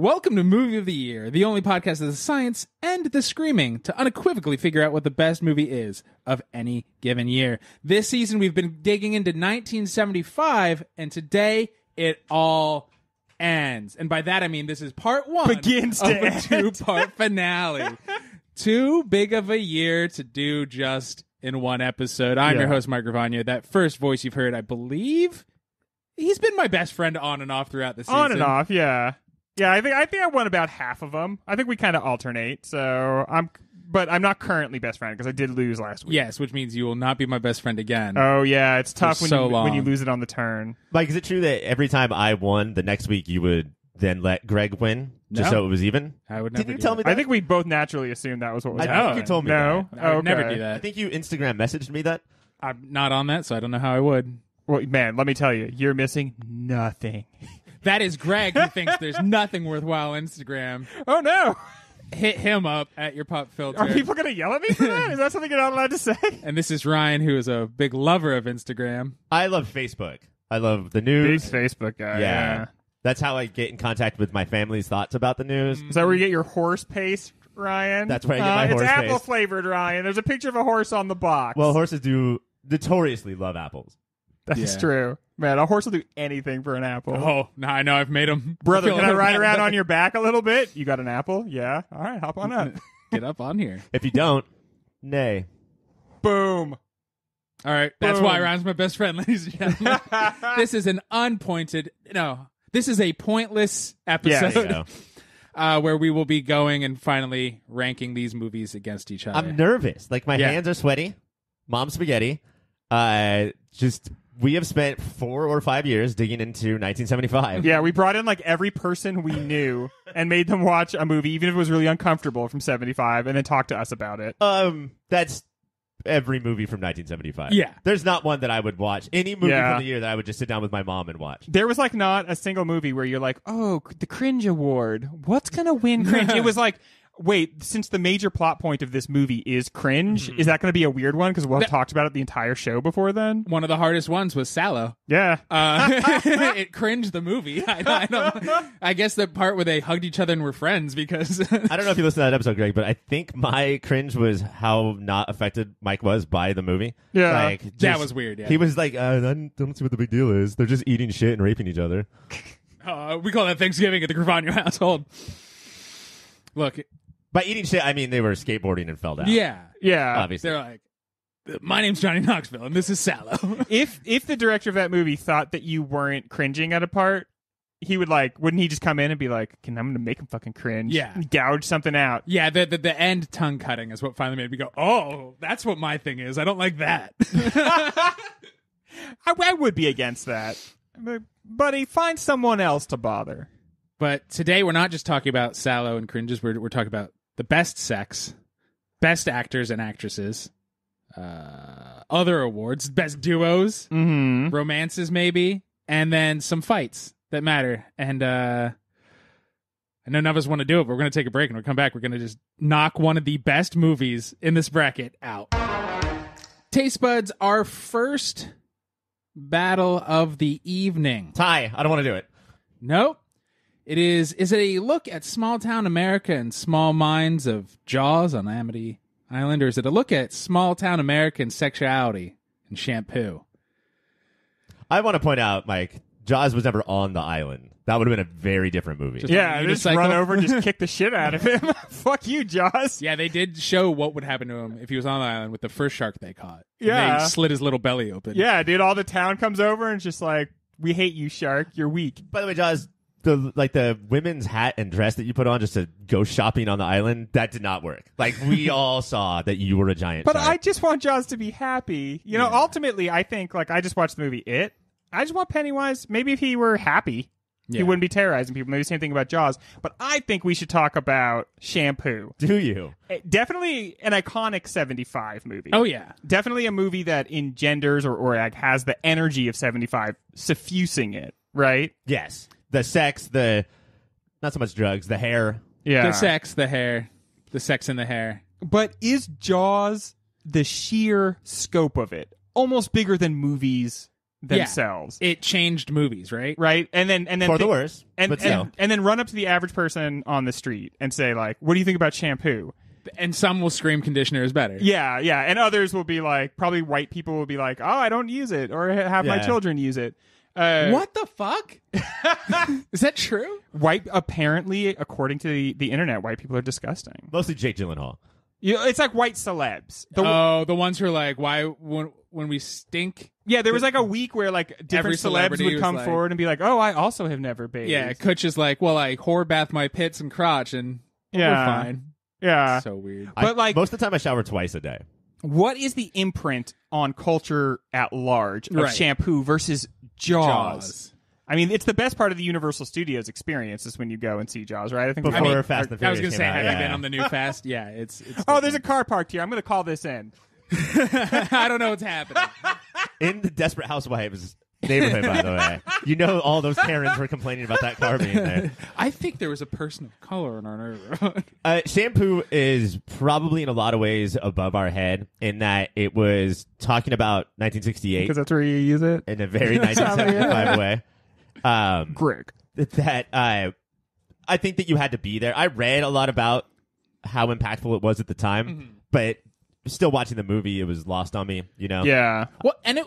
Welcome to Movie of the Year, the only podcast of the science and the screaming to unequivocally figure out what the best movie is of any given year. This season, we've been digging into 1975, and today it all ends. And by that, I mean this is part one of a two-part finale. Too big of a year to do just in one episode. I'm your host, Mike Gravagna. That first voice you've heard, I believe, he's been my best friend on and off throughout the season. On and off, yeah. Yeah, I think I won about half of them. I think we kind of alternate. So but I'm not currently best friend because I did lose last week. Yes, which means you will not be my best friend again. Oh yeah, it's tough when you lose it on the turn. Mike, is it true that every time I won, the next week you would then let Greg win just so it was even? I would never. Did you tell me that? I think we both naturally assumed that was what was happening. I think you told me no? that. I would never do that. I think you Instagram messaged me that. I'm not on that, so I don't know how I would. Well, man, let me tell you, you're missing nothing. That is Greg who thinks there's nothing worthwhile on Instagram. Oh, no. Hit him up at your pop filter. Are people going to yell at me for that? Is that something you're not allowed to say? And this is Ryan, who is a big lover of Instagram. I love Facebook. I love the news. Big Facebook guy. Yeah. That's how I get in contact with my family's thoughts about the news. Is that where you get your horse paste, Ryan? That's where I get my horse paste. paste. It's apple flavored, Ryan. There's a picture of a horse on the box. Well, horses do notoriously love apples. That's true. Man, a horse will do anything for an apple. Oh, now I know I've made him. Brother, can I ride around on your back a little bit? You got an apple? Yeah. All right, hop on up. Get up on here. If you don't, nay. Boom. All right, that's why Ryan's my best friend, ladies and gentlemen. This is this is a pointless episode where we will be going and finally ranking these movies against each other. I'm nervous. Like, my hands are sweaty. Mom's spaghetti. We have spent 4 or 5 years digging into 1975. Yeah, we brought in like every person we knew and made them watch a movie, even if it was really uncomfortable, from 75, and then talk to us about it. That's every movie from 1975. Yeah. There's not one that I would watch. Any movie from the year that I would just sit down with my mom and watch. There was like not a single movie where you're like, oh, the cringe award. What's going to win cringe? It was like, wait, since the major plot point of this movie is cringe, is that going to be a weird one? Because we'll have talked about it the entire show before then. One of the hardest ones was Sallow. Yeah. It cringed the movie. I guess the part where they hugged each other and were friends because... I don't know if you listened to that episode, Greg, but I think my cringe was how not affected Mike was by the movie. Yeah. That was weird, yeah. He was like, I don't see what the big deal is. They're just eating shit and raping each other. We call that Thanksgiving at the Gravagna household. Look... By eating shit, I mean they were skateboarding and fell down. Yeah. Obviously. They're like, my name's Johnny Knoxville, and this is Sallow. If the director of that movie thought that you weren't cringing at a part, he would wouldn't he just come in and be like, I'm going to make him fucking cringe. Yeah. Gouge something out. Yeah, the end tongue cutting is what finally made me go, oh, that's what my thing is. I don't like that. I would be against that. Buddy, find someone else to bother. But today we're not just talking about Sallow and cringes. We're talking about the best sex, best actors and actresses, other awards, best duos, romances maybe, and then some fights that matter. And I know none of us want to do it, but we're going to take a break, and we'll come back. We're going to just knock one of the best movies in this bracket out. Taste Buds, our first battle of the evening. Tie. I don't want to do it. Nope. Is it a look at small-town America and small minds of Jaws on Amity Island, or is it a look at small-town American sexuality and shampoo? I want to point out, Mike, Jaws was never on the island. That would have been a very different movie. Just run over and just kick the shit out of him. Fuck you, Jaws. Yeah, they did show what would happen to him if he was on the island with the first shark they caught. Yeah. They slit his little belly open. Yeah, dude, all the town comes over and it's just like, we hate you, shark. You're weak. By the way, Jaws... The women's hat and dress that you put on just to go shopping on the island, that did not work. Like, we all saw that you were a giant But shark. I just want Jaws to be happy. You know, ultimately, I think, I just watched the movie It. I just want Pennywise, maybe if he were happy, he wouldn't be terrorizing people. Maybe the same thing about Jaws. But I think we should talk about Shampoo. Do you? Definitely an iconic 75 movie. Oh, yeah. Definitely a movie that engenders or has the energy of 75, suffusing it, right? Yes. The sex, not so much drugs, the hair. Yeah. The sex, the hair. The sex in the hair. But is Jaws the sheer scope of it almost bigger than movies themselves. It changed movies, right? Right? And then For the worse, but still. and then run up to the average person on the street and say, like, what do you think about shampoo? And some will scream conditioner is better. Yeah. And others will be like, probably white people will be like, oh, I don't use it, or have my children use it. What the fuck? Is that true? White, apparently, according to the internet, white people are disgusting. Mostly Jake Gyllenhaal. It's like white celebs. The ones who are like, why when we stink? Yeah, there was like a week where like different Every celebs celebrity would was come like- forward and be like, oh, I also have never bathed. Yeah, Kutch is like, well, I whore bath my pits and crotch, and we're fine. Yeah. So weird. But like, most of the time I shower twice a day. what is the imprint on culture at large of shampoo versus Jaws? I mean, it's the best part of the Universal Studios experience is when you go and see Jaws, right? I think Before Fast and Furious I was gonna say, came out, have you yeah. been on the new Fast? Yeah, it's oh, there's a car parked here. I'm going to call this in. I don't know what's happening. In the Desperate Housewives neighborhood, by the way. You know all those Karens were complaining about that car being there. I think there was a person of color in our neighborhood. Shampoo is probably in a lot of ways above our head in that it was talking about 1968 Because that's where you use it. in a very 1975 way. Greg. That I think that you had to be there. I read a lot about how impactful it was at the time, but still watching the movie, it was lost on me, you know? Yeah. Well, and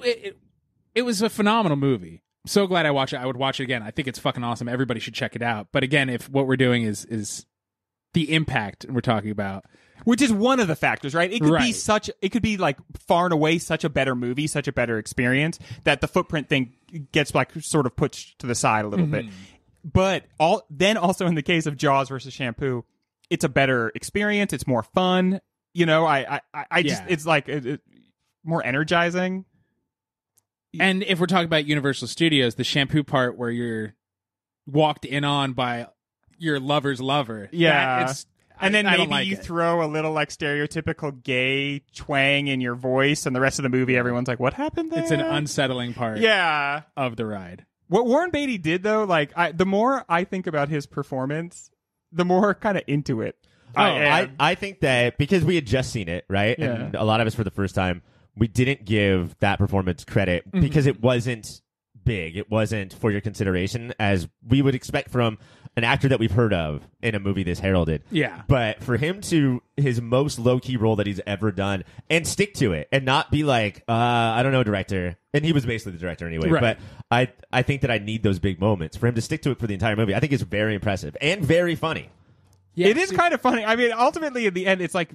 it was a phenomenal movie. So glad I watched it. I would watch it again. I think it's fucking awesome. Everybody should check it out. But again, if what we're doing is the impact we're talking about, Which is one of the factors, right? It could be Right. it could be like far and away such a better movie, such a better experience that the footprint thing gets like sort of pushed to the side a little bit. But also in the case of Jaws versus Shampoo, it's a better experience. It's more fun. You know, I just, Yeah. it's like more energizing. and if we're talking about Universal Studios, the shampoo part where you're walked in on by your lover's lover. Yeah. It's, And then I maybe don't like you it. throw a little like stereotypical gay twang in your voice, and the rest of the movie, everyone's like, "What happened there?" It's an unsettling part yeah. of the ride. What Warren Beatty did, though, like the more I think about his performance, the more kind of into it. I think that because we had just seen it, right? Yeah. And a lot of us for the first time, we didn't give that performance credit because it wasn't big. It wasn't for your consideration as we would expect from an actor that we've heard of in a movie this heralded. Yeah. But for him to his most low-key role that he's ever done and stick to it and not be like, I don't know, director. And he was basically the director anyway. Right. But I think that I need those big moments. For him to stick to it for the entire movie, I think is very impressive and very funny. Yeah, it is kind of funny. I mean, ultimately, in the end, it's like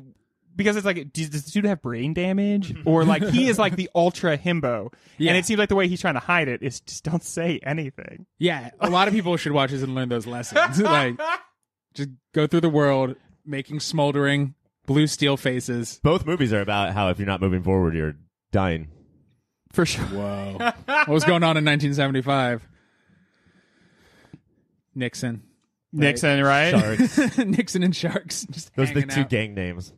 because it's like, does this dude have brain damage, or like he is like the ultra himbo, Yeah. and it seems like the way he's trying to hide it is just don't say anything. Yeah, a lot of people should watch this and learn those lessons. Like, just go through the world making smoldering blue steel faces. Both movies are about how if you're not moving forward, you're dying. For sure. Whoa. What was going on in 1975? Nixon. Nixon, right? Sharks. Nixon and Sharks. Just Those are the hanging two out. gang names.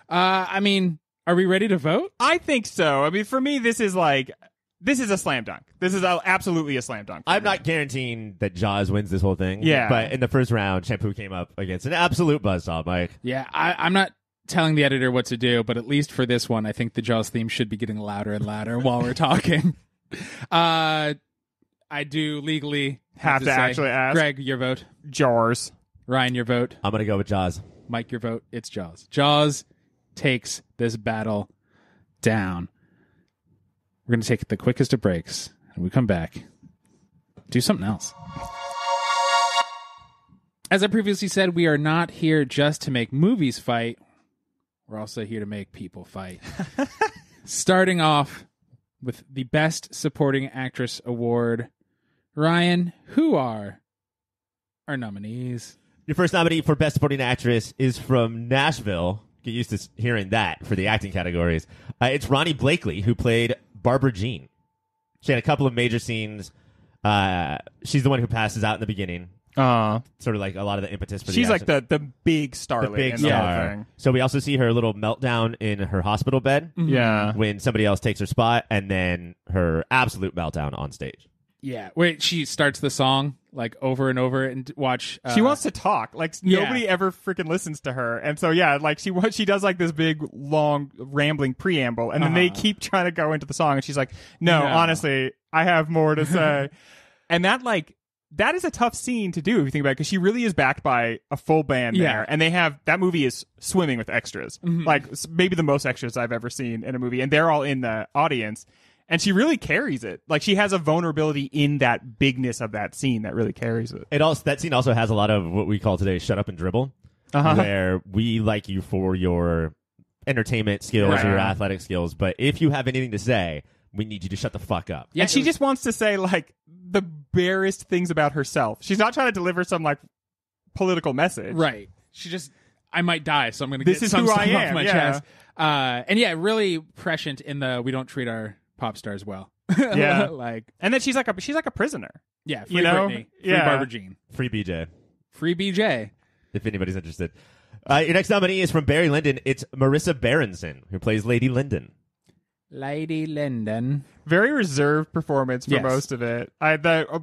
I mean, are we ready to vote? I think so. I mean, for me, this is a slam dunk. This is absolutely a slam dunk. I'm not guaranteeing that Jaws wins this whole thing. Yeah. But in the first round, Shampoo came up against an absolute buzzsaw, Mike. Yeah, I'm not telling the editor what to do, but at least for this one, I think the Jaws theme should be getting louder and louder while we're talking. I do legally Have to say, actually ask. Greg, your vote. Jars. Ryan, your vote. I'm going to go with Jaws. Mike, your vote. It's Jaws. Jaws takes this battle down. We're going to take the quickest of breaks. And when we come back, do something else. As I previously said, we are not here just to make movies fight. We're also here to make people fight. Starting off with the Best Supporting Actress Award. Ryan, who are our nominees? Your first nominee for Best Supporting Actress is from Nashville. Get used to hearing that for the acting categories. It's Ronnie Blakely, who played Barbara Jean. She had a couple of major scenes. She's the one who passes out in the beginning. Sort of like a lot of the impetus for She's the like the big starlet the big in the whole star. thing. So we also see her little meltdown in her hospital bed Yeah. when somebody else takes her spot, and then her absolute meltdown on stage. Yeah. Wait, she starts the song like over and over and watch. She wants to talk. Like nobody ever freaking listens to her. And so like she does like this big long rambling preamble and then they keep trying to go into the song and she's like, no. Honestly, I have more to say. And that is a tough scene to do if you think about it, because she really is backed by a full band there, and that movie is swimming with extras, like maybe the most extras I've ever seen in a movie, and they're all in the audience, and she really carries it. Like she has a vulnerability in that bigness of that scene that really carries it. That scene also has a lot of what we call today "shut up and dribble," where we like you for your entertainment skills or your athletic skills, but if you have anything to say, we need you to shut the fuck up. Yeah, and she just wants to say like the barest things about herself. She's not trying to deliver some like political message. Right. She just, I might die, so I'm going to get who some stuff I am. off my chest. And really prescient in the we don't treat our pop stars well. Yeah. Like, and then she's like a prisoner. Yeah. Free Britney. Free Barbara Jean. Free BJ. Free BJ. If anybody's interested. Your next nominee is from Barry Lyndon. It's Marissa Berenson, who plays Lady Lyndon. Lady Lyndon. Very reserved performance for most of it. I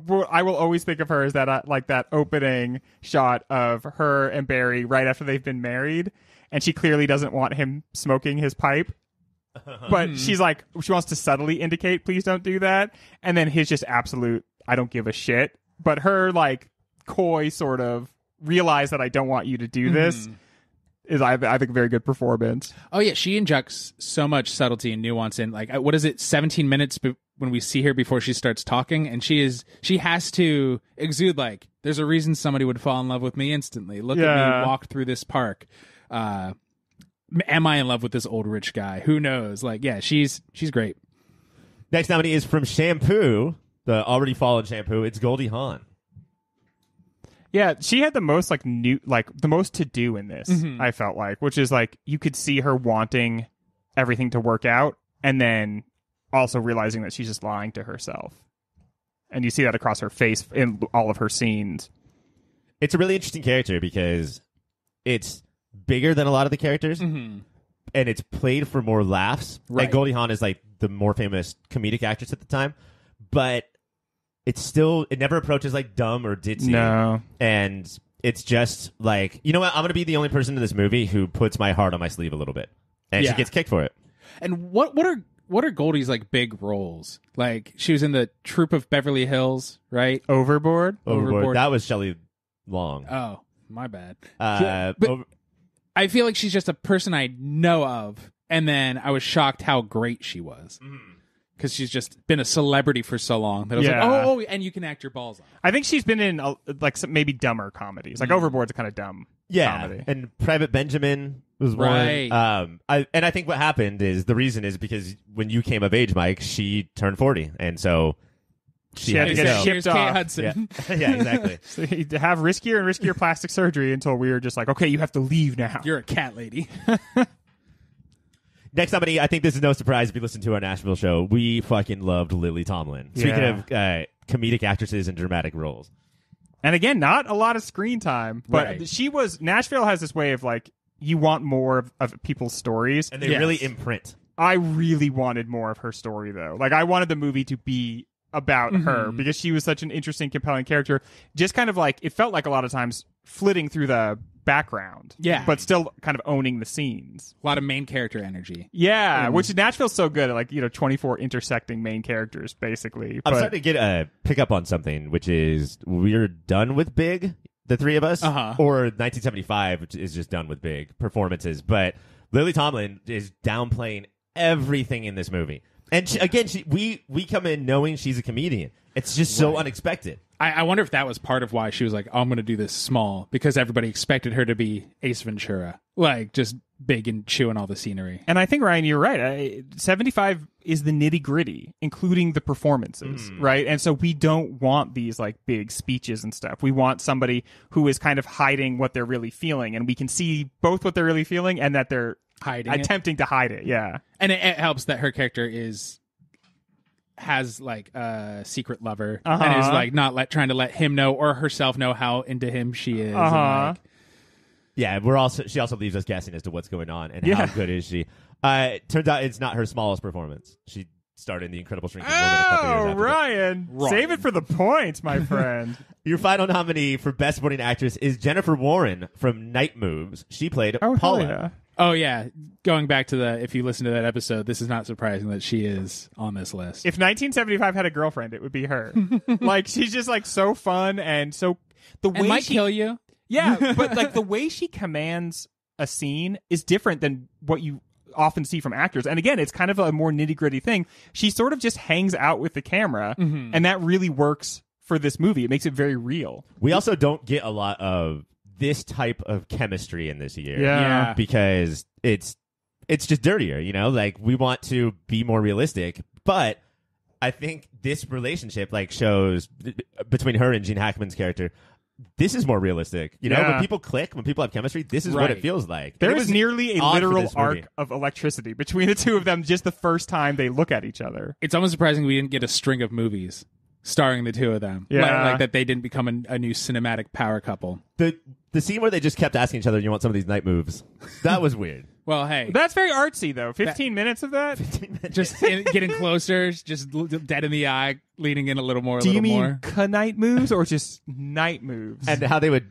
will always think of her as that like that opening shot of her and Barry right after they've been married, and she clearly doesn't want him smoking his pipe, but she's like she wants to subtly indicate please don't do that, and then his just absolute I don't give a shit, but her like coy sort of realize that I don't want you to do this. Is I think a very good performance. Oh yeah, she injects so much subtlety and nuance in like what is it 17 minutes when we see her before she starts talking, and she has to exude like there's a reason somebody would fall in love with me instantly. Look at me walk through this park. Am I in love with this old rich guy? Who knows? Like she's great. Next nominee is from Shampoo, the already fallen Shampoo. It's Goldie Hawn. Yeah, she had the most the most to do in this, I felt like, which is like you could see her wanting everything to work out and then also realizing that she's just lying to herself. And you see that across her face in all of her scenes. It's a really interesting character because it's bigger than a lot of the characters and it's played for more laughs. Right. And Goldie Hawn is like the more famous comedic actress at the time, but it never approaches like dumb or ditzy. No. And it's just like, you know what? I'm going to be the only person in this movie who puts my heart on my sleeve a little bit. And she gets kicked for it. And what are Goldie's like big roles? Like she was in the Troop of Beverly Hills, right? Overboard. That was Shelley Long. Oh, my bad. But I feel like she's just a person I know of. And then I was shocked how great she was. Because she's just been a celebrity for so long that I was like, oh, and you can act your balls off. I think she's been in like some maybe dumber comedies. Like Overboard's a kind of dumb comedy. And Private Benjamin was one. Right. I think what happened is the reason is because when you came of age, Mike, she turned 40, and so she had to get go. shipped Kate off. Hudson. Yeah, exactly. So you have riskier and riskier plastic surgery until we were just like, okay, you have to leave now. You're a cat lady. Next nominee, I think this is no surprise if you listen to our Nashville show. We fucking loved Lily Tomlin. Speaking of comedic actresses in dramatic roles. And again, not a lot of screen time, but Nashville has this way of like, you want more of people's stories. And they really imprint. I really wanted more of her story, though. Like, I wanted the movie to be about her because she was such an interesting, compelling character. Just kind of like, it felt like a lot of times flitting through the background. Yeah. But still kind of owning the scenes. A lot of main character energy. Yeah, which Nashville's so good at, like, 24 intersecting main characters, basically. I'm starting to get a pick up on something, which is we're done with big, the three of us, or 1975, which is just done with big performances. But Lily Tomlin is downplaying everything in this movie. And we come in knowing she's a comedian. It's just so unexpected. I wonder if that was part of why she was like, oh, I'm going to do this small, because everybody expected her to be Ace Ventura, like just big and chewing all the scenery. And I think, Ryan, you're right. 75 is the nitty gritty, including the performances, right? And so we don't want these like big speeches and stuff. We want somebody who is kind of hiding what they're really feeling, and we can see both what they're really feeling and that they're attempting to hide it. Yeah, and it helps that her character has like a secret lover and is like not trying to let him know or herself know how into him she is. And, like, she also leaves us guessing as to what's going on and how good is she. Turns out it's not her smallest performance. She starred in The Incredible Shrinking Woman a couple years after. Ryan. Save it for the points, my friend. Your final nominee for Best Supporting Actress is Jennifer Warren from Night Moves. She played Paula. Yeah. Oh, yeah. Going back to if you listen to that episode, this is not surprising that she is on this list. If 1975 had a girlfriend, it would be her. Like, she's just, like, so fun and so... And might kill you. Yeah, but, like, the way she commands a scene is different than what you often see from actors. And again, it's kind of a more nitty-gritty thing. She sort of just hangs out with the camera, and that really works for this movie. It makes it very real. We also don't get a lot of this type of chemistry in this year. Yeah. Because it's just dirtier, you know? Like, we want to be more realistic, but I think this relationship, like, shows between her and Gene Hackman's character, this is more realistic. You know, when people click, when people have chemistry, this is what it feels like. There is nearly a literal arc of electricity between the two of them just the first time they look at each other. It's almost surprising we didn't get a string of movies starring the two of them. Yeah. Like that they didn't become a new cinematic power couple. The scene where they just kept asking each other, you want some of these night moves? That was weird. Well, hey. That's very artsy, though. 15 minutes of that? 15 minutes. Just getting closer, just dead in the eye, leaning in a little more, Do you mean more. night moves or just night moves? And how they would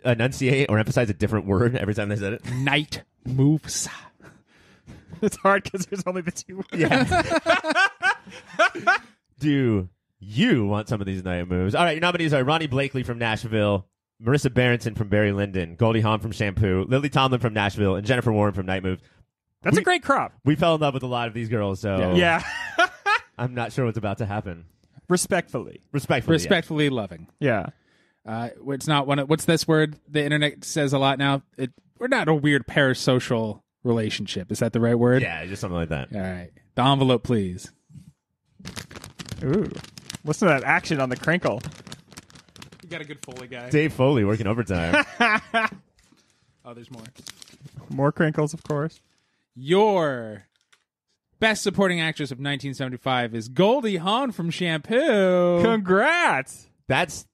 enunciate or emphasize a different word every time they said it. Night moves. It's hard because there's only the two words. Yeah. Do you want some of these night moves? All right, your nominees are Ronnie Blakely from Nashville, Marissa Berenson from Barry Lyndon, Goldie Hawn from Shampoo, Lily Tomlin from Nashville, and Jennifer Warren from Night Moves. That's a great crop. We fell in love with a lot of these girls, so Yeah. I'm not sure what's about to happen. Respectfully. Respectfully loving. Yeah. It's not what's this word? The internet says a lot now. We're not a weird parasocial relationship. Is that the right word? Yeah, just something like that. All right. The envelope, please. Ooh. Listen to that action on the crinkle. You got a good Foley guy. Dave Foley working overtime. Oh, there's more. More crinkles, of course. Your Best Supporting Actress of 1975 is Goldie Hawn from Shampoo. Congrats! That's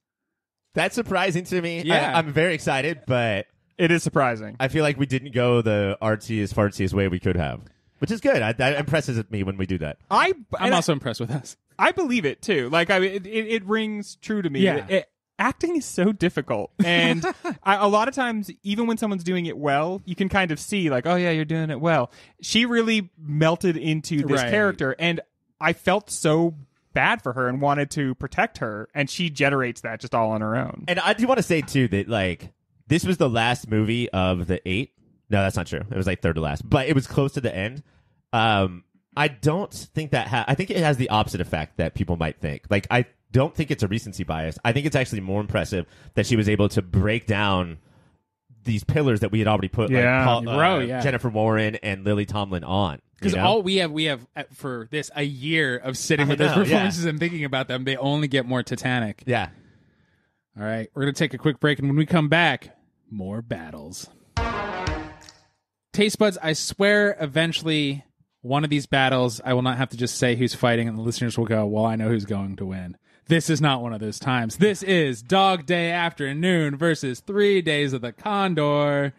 surprising to me. Yeah. I'm very excited, but It is surprising. I feel like we didn't go the artsiest, fartsiest way we could have, which is good. That impresses me when we do that. I'm also impressed with us. I believe it, too. Like, it rings true to me. Yeah. Acting is so difficult. And a lot of times, even when someone's doing it well, you can kind of see, like, oh, yeah, you're doing it well. She really melted into this character, and I felt so bad for her and wanted to protect her, and she generates that just all on her own. And I do want to say, too, that, like, this was the last movie of the 8. No, that's not true. It was, like, third to last. But it was close to the end. I don't think that... I think it has the opposite effect that people might think. Like, I don't think it's a recency bias. I think it's actually more impressive that she was able to break down these pillars that we had already put, Jennifer Warren and Lily Tomlin on. Because all we have for this a year of sitting with those performances and thinking about them, they only get more titanic. Yeah. All right, we're going to take a quick break, and when we come back, more battles. Taste buds, I swear eventually one of these battles, I will not have to just say who's fighting, and the listeners will go, well, I know who's going to win. This is not one of those times. This is Dog Day Afternoon versus 3 Days of the Condor.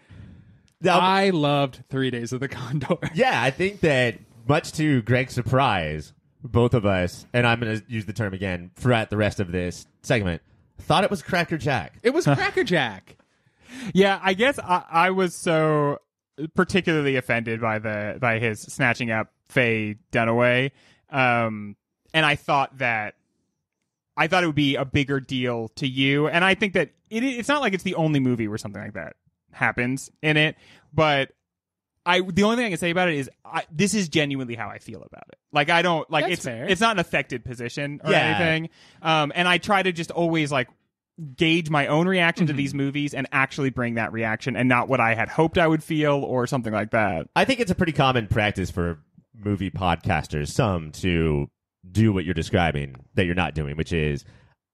Now, I loved 3 Days of the Condor. Yeah, I think that much to Greg's surprise, both of us, and I'm going to use the term again throughout the rest of this segment, thought it was Cracker Jack. It was Cracker Jack. Yeah, I guess I was so particularly offended by his snatching up Faye Dunaway, and I thought it would be a bigger deal to you, and I think that it's not like it's the only movie where something like that happens in it, but the only thing I can say about it is this is genuinely how I feel about it. Like, I don't like That's fair. It's not an affected position or anything, and I try to just always like gauge my own reaction to these movies and actually bring that reaction and not what I had hoped I would feel or something like that. I think it's a pretty common practice for movie podcasters, some to do what you're describing that you're not doing, which is,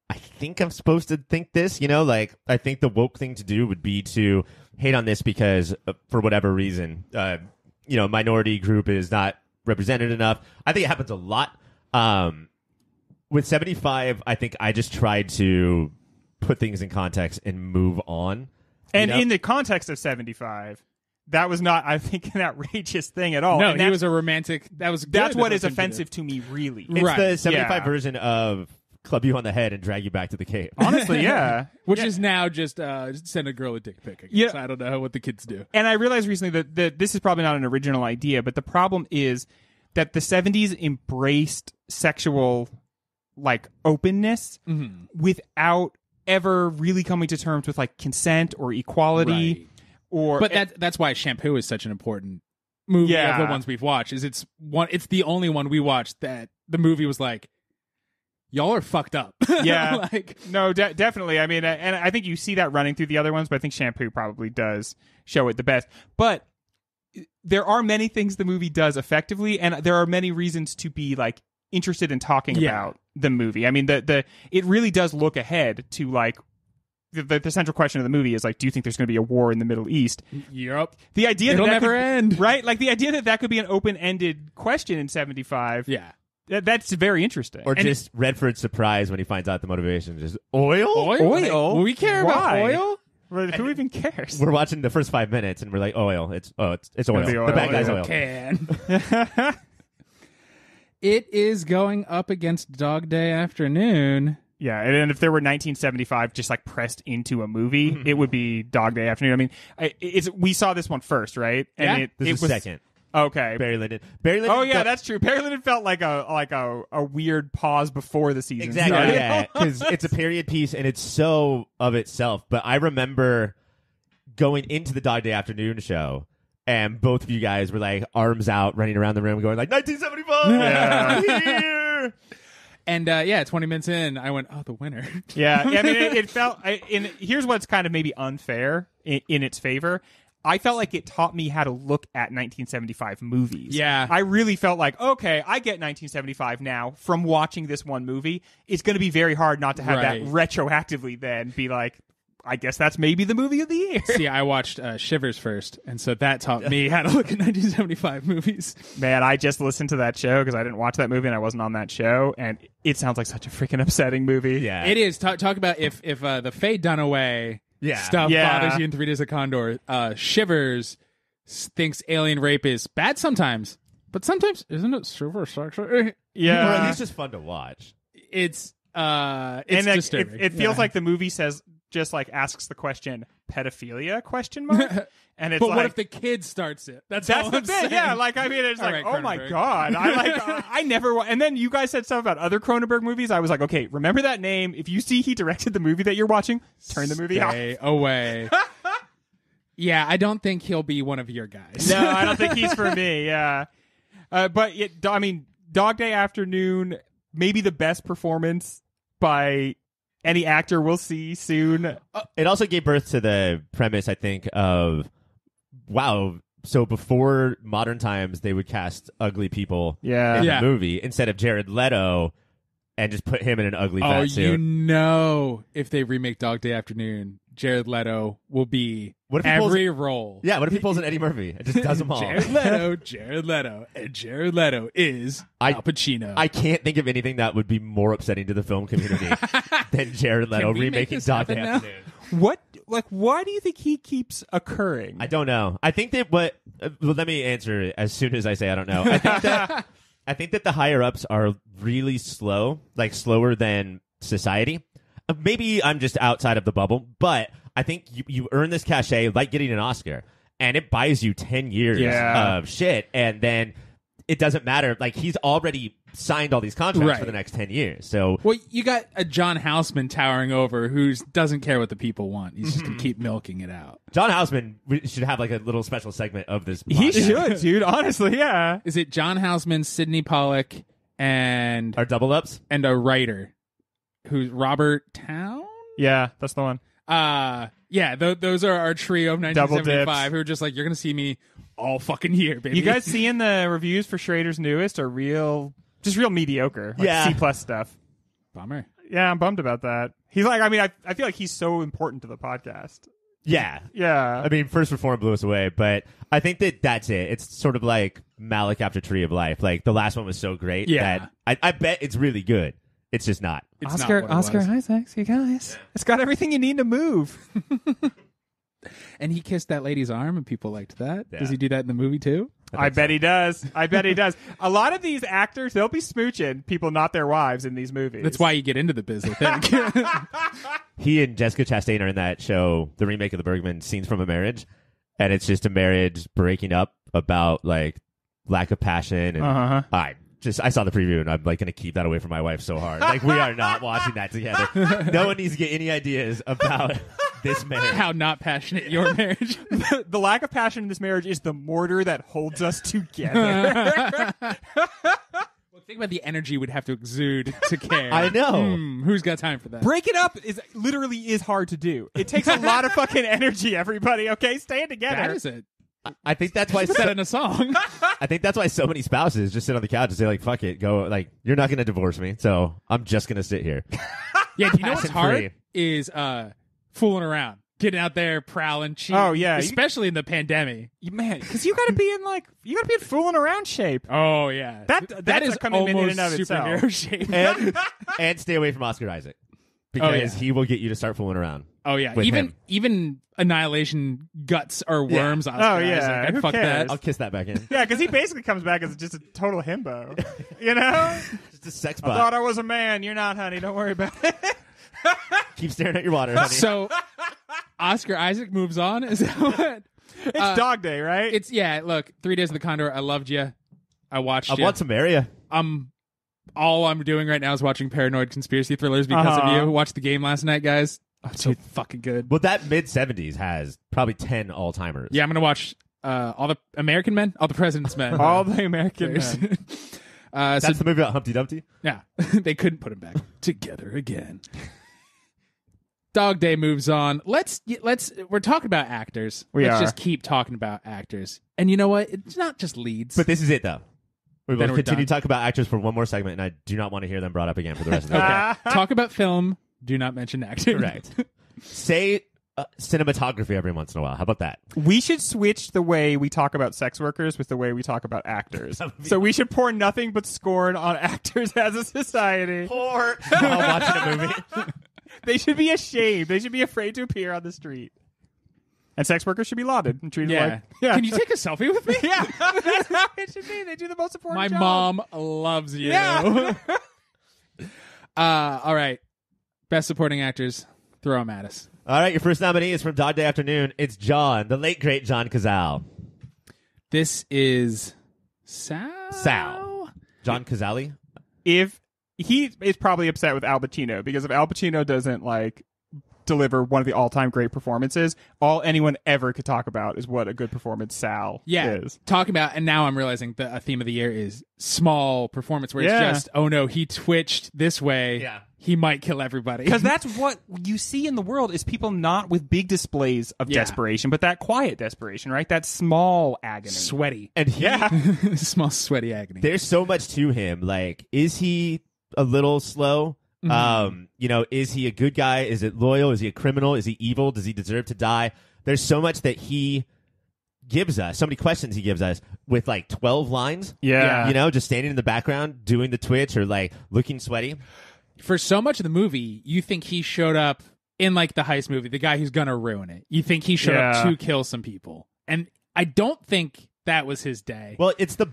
I think I'm supposed to think this, like, I think the woke thing to do would be to hate on this because for whatever reason, minority group is not represented enough. I think it happens a lot. With 75, I think I just tried to put things in context and move on. And in the context of 75, that was not, I think, an outrageous thing at all. No, and he was a romantic. That's what is offensive to me, really. It's Right. the 75 version of club you on the head and drag you back to the cave. Honestly, yeah. Which is now just send a girl a dick pic. I guess. I don't know what the kids do. And I realized recently that this is probably not an original idea, but the problem is that the 70s embraced sexual like openness without ever really coming to terms with like consent or equality. Right. But That's why Shampoo is such an important movie of the ones we've watched. Is it's the only one we watched that the movie was like, y'all are fucked up. Yeah. No, definitely. I mean, and I think you see that running through the other ones, but I think Shampoo probably does show it the best. But there are many things the movie does effectively, and there are many reasons to be like interested in talking about the movie. I mean, it really does look ahead to like the central question of the movie is like, do you think there's going to be a war in the Middle East? Yep. The idea it'll that never could, end, right? Like the idea that could be an open-ended question in 75. Yeah. That's very interesting. Or just Redford's surprise when he finds out the motivation. Just oil? Oil? We care Why? about oil? Who even cares? We're watching the first 5 minutes and we're like, oil. It's oil. be oil. The bad guy's Oil oil. can. It is going up against Dog Day Afternoon. Yeah, and if there were 1975 just like pressed into a movie, it would be Dog Day Afternoon. I mean, we saw this one first, right? And This was is second. Okay. Barry Lyndon. Oh yeah, that's true. Barry Lyndon felt like a weird pause before the season Exactly. started. Yeah, because it's a period piece and it's so of itself. But I remember going into the Dog Day Afternoon show, and both of you guys were like arms out, running around the room, going like 1975. Yeah. I'm here. And 20 minutes in, I went, oh, the winner. Yeah, I mean, it felt. And here's what's kind of maybe unfair in its favor. I felt like it taught me how to look at 1975 movies. Yeah. I really felt like, okay, I get 1975 now from watching this one movie. It's going to be very hard not to have that retroactively then be like, I guess that's maybe the movie of the year. See, I watched Shivers first, and so that taught me how to look at 1975 movies. Man, I just listened to that show because I didn't watch that movie and I wasn't on that show, and it sounds like such a freaking upsetting movie. Yeah. It is. Talk about if the Faye Dunaway stuff bothers you in 3 Days of Condor. Shivers thinks alien rape is bad sometimes, but sometimes isn't it super sexual? Yeah, Or at least just fun to watch. It's and disturbing. it feels like the movie just like asks the question pedophilia ? And it's but like, what if the kid starts it? That's the all I'm thing. saying. Yeah, like I mean, it's All like, right, oh my Cronenberg. god, I never. And then you guys said stuff about other Cronenberg movies. I was like, okay, remember that name. If you see he directed the movie that you're watching, turn the movie off. Stay away. Yeah, I don't think he'll be one of your guys. No, I don't think he's for me. Yeah, but I mean, Dog Day Afternoon, maybe the best performance by any actor we'll see soon. It also gave birth to the premise, I think, of wow. So before modern times, they would cast ugly people in the movie instead of Jared Leto, and just put him in an ugly fat suit. If they remake Dog Day Afternoon, Jared Leto will be What if he every role. Yeah, what if he pulls an Eddie Murphy and just does them all? Jared Leto, and Jared Leto is Al Pacino. I can't think of anything that would be more upsetting to the film community than Jared Leto Can we make remaking this Dog Day happen Afternoon. Why do you think he keeps occurring? I don't know. I think that well, let me answer it as soon as I say I don't know. I think that the higher ups are really slow, like slower than society. Maybe I'm just outside of the bubble, but I think you earn this cachet like getting an Oscar, and it buys you 10 years of shit, and then it doesn't matter. Like, he's already signed all these contracts for the next 10 years. So, well, you got a John Houseman towering over who doesn't care what the people want. He's just going to keep milking it out. John Houseman should have like a little special segment of this podcast. He should, dude. Honestly, yeah. Is it John Houseman, Sidney Pollack, and Our double ups? And a writer who's Robert Town? Yeah, that's the one. Those are our trio of 1975 who are just like, you're going to see me all fucking year, baby. You guys seeing the reviews for Schrader's Newest are real mediocre. Like C+ stuff. Bummer. Yeah, I'm bummed about that. He's like, I mean, I feel like he's so important to the podcast. Yeah. Yeah. I mean, First Reform blew us away, but I think that's it. It's sort of like Malik after Tree of Life. Like, the last one was so great that I bet it's really good. It's just not. It's Oscar not what it was. Isaacs, you guys. It's got everything you need to move. And he kissed that lady's arm, and people liked that. Yeah. Does he do that in the movie too? I bet he does. I bet he does. A lot of these actors, they'll be smooching people, not their wives, in these movies. That's why you get into the biz, I think. He and Jessica Chastain are in that show, the remake of the Bergman, Scenes from a Marriage, and it's just a marriage breaking up about like lack of passion. And I saw the preview, and I'm like going to keep that away from my wife so hard. Like, we are not watching that together. No one needs to get any ideas about this marriage. How not passionate your marriage. The lack of passion in this marriage is the mortar that holds us together. Well, think about the energy we'd have to exude to care. I know. Who's got time for that? Break it up is hard to do. It takes a lot of fucking energy, everybody, okay? Staying together. That is it. I think that's why Put that in a song. I think that's why so many spouses just sit on the couch and say, like, fuck it, go, like, you're not going to divorce me, so I'm just going to sit here. Yeah, do you know what's Passion-free. hard? Is fooling around. Getting out there, prowling, cheating. Oh, yeah. Especially in the pandemic. Man, because you got to be in fooling around shape. Oh, yeah. That is is a commitment in almost and of itself. superhero shape. And stay away from Oscar Isaac. Because yeah. he will get you to start fooling around. Oh, yeah. with him. Even Annihilation guts or worms. Yeah. Oscar Oh, yeah. Isaac. I'd Who fuck cares? that. I'll kiss that back in. Yeah, because he basically comes back as just a total himbo. You know? Just a sex I thought bot. I was a man. You're not, honey. Don't worry about it. Keep staring at your water, honey. So, Oscar Isaac moves on? Is that what? It's Dog Day, right? Look, 3 Days of the Condor. I loved you. I watched I you. want some area. All I'm doing right now is watching paranoid conspiracy thrillers because of you. Watched the game last night, guys. Oh, it's so fucking good. Well, that mid-70s has probably 10 all-timers. Yeah, I'm going to watch all the American Men, all the President's Men. All the American men. That's the movie about Humpty Dumpty? Yeah, they couldn't put them back together again. Dog Day moves on. We're talking about actors. Let's just keep talking about actors. And you know what? It's not just leads. But this is it, though. We will Then we're continue done. to talk about actors for one more segment, and I do not want to hear them brought up again for the rest of the day. Okay. Talk about film. Do not mention acting. Correct. Say cinematography every once in a while. How about that? We should switch the way we talk about sex workers with the way we talk about actors. So we should pour nothing but scorn on actors as a society. Or while watching a movie. They should be ashamed. They should be afraid to appear on the street. And sex workers should be lauded and treated like... Yeah. Can you take a selfie with me? Yeah, that's how it should be. They do the most important My job. mom loves you. Yeah. All right. Best supporting actors. Throw them at us. All right, your first nominee is from Dog Day Afternoon. It's John, the late, great John Cazale. This is Sal. John Cazale? If he is probably upset with Al Pacino, because if Al Pacino doesn't deliver one of the all-time great performances, all anyone ever could talk about is what a good performance Sal is. Talking about, and now I'm realizing a theme of the year is small performance where it's just, oh no, he twitched this way. Yeah. He might kill everybody. Because that's what you see in the world is people not with big displays of desperation, but that quiet desperation, right? That small agony. Sweaty. And Small sweaty agony. there's so much to him. Like, is he a little slow? Mm-hmm. Is he a good guy? Is it loyal? Is he a criminal? Is he evil? Does he deserve to die? There's so much that he gives us, so many questions he gives us with 12 lines. Yeah. Just standing in the background doing the twitch or looking sweaty. For so much of the movie, you think he showed up in the heist movie, the guy who's gonna ruin it. You think he showed up to kill some people. And I don't think that was his day. Well, it's the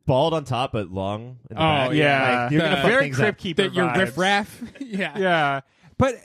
bald on top but long in the back. yeah. You're gonna fuck Very things Crypt up. Keeper Your vibes. riffraff. Yeah. Yeah. But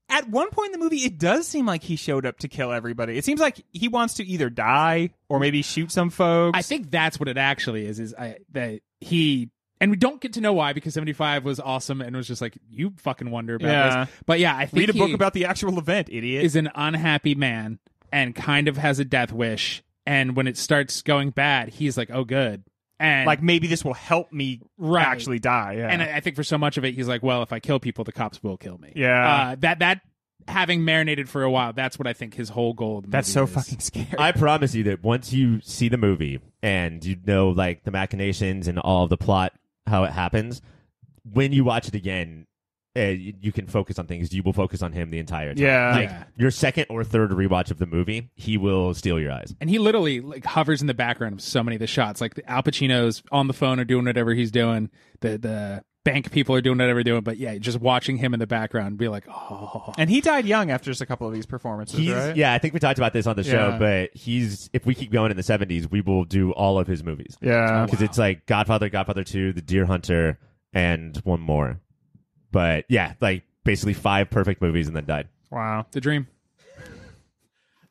at one point in the movie, it does seem like he showed up to kill everybody. It seems like he wants to either die or maybe shoot some folks. I think that's what it actually is that he... And we don't get to know why, because 75 was awesome and was just you fucking wonder about this. But yeah, I think read a book about the actual event, idiot. is an unhappy man and kind of has a death wish. And when it starts going bad, he's like, oh, good. And maybe this will help me actually die. Yeah. And I think for so much of it, he's like, well, if I kill people, the cops will kill me. Yeah. That having marinated for a while, that's what I think his whole goal of the That's movie so is. fucking scary. I promise you that once you see the movie and you know the machinations and all of the plot, how it happens, when you watch it again, you can focus on things. You will focus on him the entire time. Yeah. Your second or third rewatch of the movie, he will steal your eyes. And he literally hovers in the background of so many of the shots. Al Pacino's on the phone or doing whatever he's doing. The bank people are doing whatever they're doing. But yeah, just watching him in the background, be like, oh. And he died young after just a couple of these performances, right? Yeah, I think we talked about this on the show, but if we keep going in the 70s, we will do all of his movies. Yeah. Because it's like Godfather, Godfather 2, The Deer Hunter, and one more. But yeah, like basically 5 perfect movies and then died. Wow. The dream.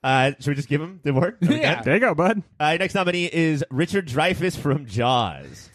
Should we just give him the award? Yeah. There you go, bud. Next nominee is Richard Dreyfuss from Jaws.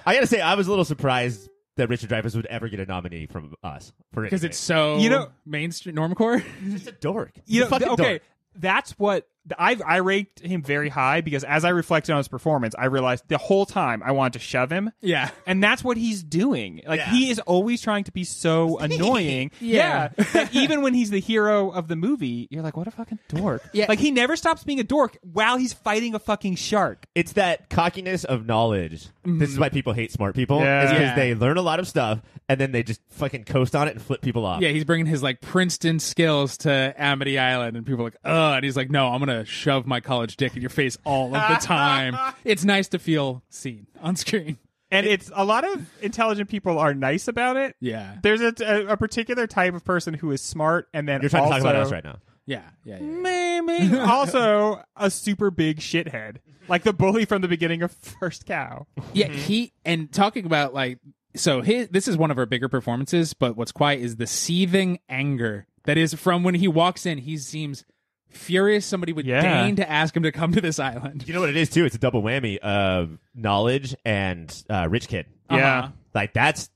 I gotta say, I was a little surprised that Richard Dreyfuss would ever get a nominee from us. Because it's so mainstream, normcore. He's just a dork. You He's know, a fucking dork. That's what I ranked him very high because as I reflected on his performance, I realized the whole time I wanted to shove him. Yeah. And that's what he's doing. Like, he is always trying to be so annoying. That even when he's the hero of the movie, you're like, what a fucking dork. Yeah. Like, he never stops being a dork while he's fighting a fucking shark. It's that cockiness of knowledge. This is why people hate smart people. Yeah. Is because Yeah. they learn a lot of stuff and then they just fucking coast on it and flip people off. Yeah, he's bringing his like Princeton skills to Amity Island, and people are like, ugh. And he's like, no, I'm going to shove my college dick in your face all of the time. It's nice to feel seen on screen. And it's a lot of intelligent people are nice about it. Yeah. There's a particular type of person who is smart and then You're trying also, to talk about us right now. Yeah. maybe also a super big shithead. Like the bully from the beginning of First Cow. Yeah, and talking about like, so this is one of our bigger performances, but what's quiet is the seething anger that is from when he walks in. He seems furious somebody would deign to ask him to come to this island. You know what it is too? It's a double whammy of knowledge and rich kid. Yeah. Like that's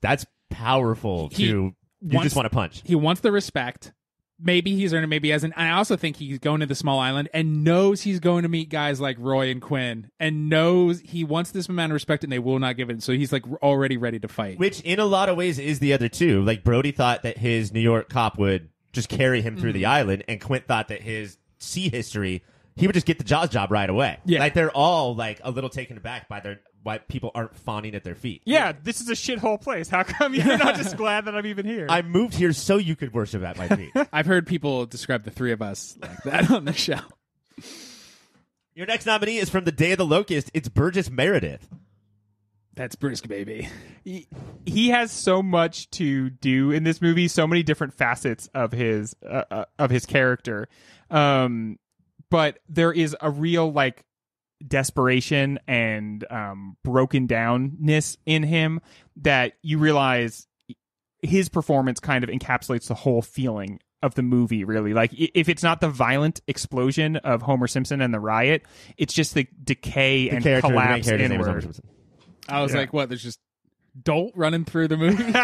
powerful you just want to punch. He wants the respect. Maybe he's earned it, maybe he hasn't. And I also think he's going to the small island and knows he's going to meet guys like Roy and Quinn and knows he wants this amount of respect and they will not give it. So he's like already ready to fight. Which in a lot of ways is the other two. Like Brody thought that his New York cop would just carry him through the island, and Quint thought that his sea history, he would just get the Jaws job right away. Yeah. Like they're all like a little taken aback by why people aren't fawning at their feet. Yeah, this is a shithole place. How come you're not just glad that I'm even here? I moved here so you could worship at my feet. I've heard people describe the three of us like that on the show. Your next nominee is from The Day of the Locust. It's Burgess Meredith. That's Brisk, baby. He has so much to do in this movie, so many different facets of his character. But there is a real like desperation and broken downness in him that you realize his performance kind of encapsulates the whole feeling of the movie, really. Like, if it's not the violent explosion of Homer Simpson and the riot, it's just the decay and collapse inward. I was like, what? There's just dolt running through the movie?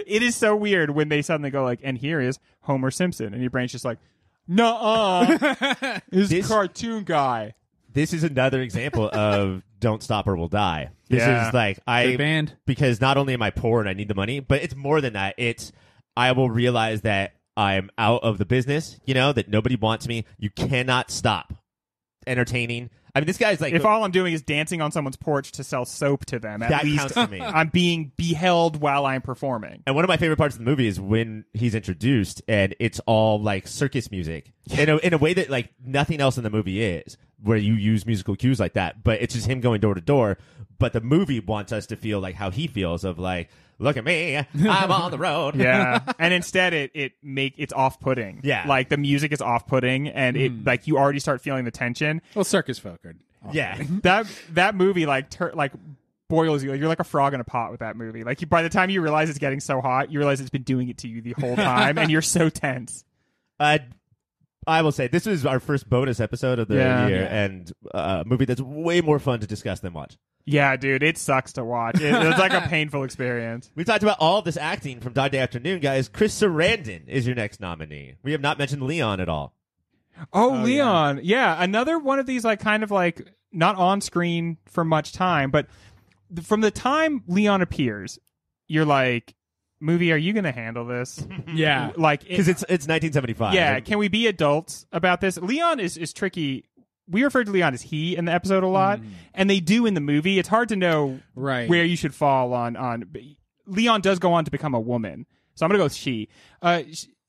It is so weird when they suddenly go like, and here is Homer Simpson. And your brain's just like, nuh-uh. This cartoon guy. This is another example of Don't Stop or We'll Die. This is like, Good band. because not only am I poor and I need the money, but it's more than that. It's, I will realize that I'm out of the business, that nobody wants me. You cannot stop entertaining. I mean, this guy's like... If all I'm doing is dancing on someone's porch to sell soap to them, at that least counts for me. I'm being beheld while I'm performing. And one of my favorite parts of the movie is when he's introduced and it's all like circus music in a way that like nothing else in the movie is, where you use musical cues like that. But it's just him going door to door. But the movie wants us to feel like how he feels of like, look at me, I'm on the road. Yeah. And instead it's off-putting. Yeah. Like the music is off-putting and it like you already start feeling the tension. Well, circus folk are. Yeah. That movie like boils you. You're like a frog in a pot with that movie. Like by the time you realize it's getting so hot, you realize it's been doing it to you the whole time and you're so tense. I will say this is our first bonus episode of the year and a movie that's way more fun to discuss than watch. Yeah, dude, it sucks to watch. It's like a painful experience. We talked about all of this acting from Dog Day Afternoon, guys. Chris Sarandon is your next nominee. We have not mentioned Leon at all. Oh, Leon. Yeah, another one of these like kind of like not on screen for much time, but from the time Leon appears, you're like, movie, are you going to handle this? Yeah. Like because it's 1975. Yeah, right? can we be adults about this? Leon is tricky. We refer to Leon as he in the episode a lot, and they do in the movie. It's hard to know where you should fall on. Leon does go on to become a woman, so I'm gonna go with she.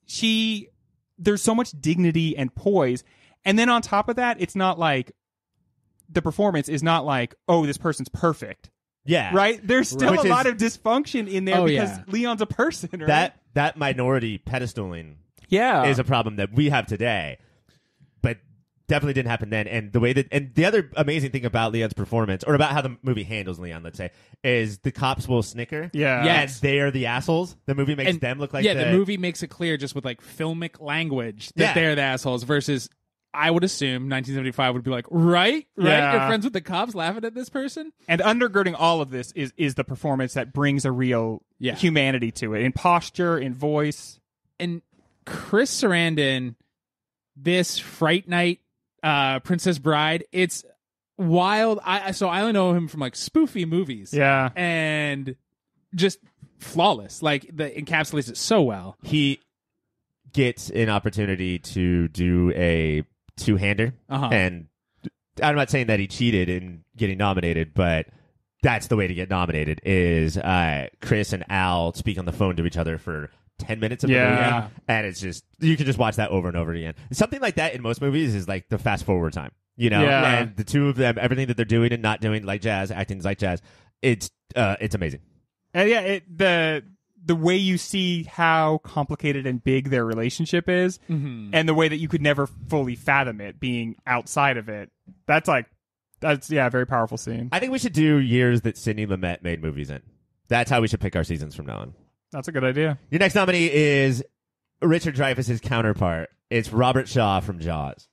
She. There's so much dignity and poise, and then on top of that, it's not like the performance is not like, oh, this person's perfect. Yeah. Right? There's still Which a lot is- of dysfunction in there because Leon's a person, right? That minority pedestaling yeah. is a problem that we have today, but definitely didn't happen then. And the other amazing thing about Leon's performance, or about how the movie handles Leon, let's say, is the cops will snicker. Yeah. And they are the assholes. The movie makes them look like the movie makes it clear just with like filmic language that they're the assholes versus I would assume 1975 would be like, right? Yeah. You're friends with the cops laughing at this person? And undergirding all of this is the performance that brings a real humanity to it, in posture, in voice. And Chris Sarandon, this Fright Night, Princess Bride, it's wild. I only know him from like spoofy movies. Yeah. And just flawless. Like, encapsulates it so well. He gets an opportunity to do a two-hander, and I'm not saying that he cheated in getting nominated, but that's the way to get nominated, is Chris and Al speak on the phone to each other for 10 minutes of the movie, and it's just, you can just watch that over and over again. Something like that in most movies is like the fast forward time, and the two of them, everything that they're doing and not doing, like jazz, acting like jazz, it's amazing. And the way you see how complicated and big their relationship is, and the way that you could never fully fathom it being outside of it, that's a very powerful scene. I think we should do years that Sidney Lumet made movies in. That's how we should pick our seasons from now on. That's a good idea. Your next nominee is Richard Dreyfuss's counterpart. It's Robert Shaw from Jaws.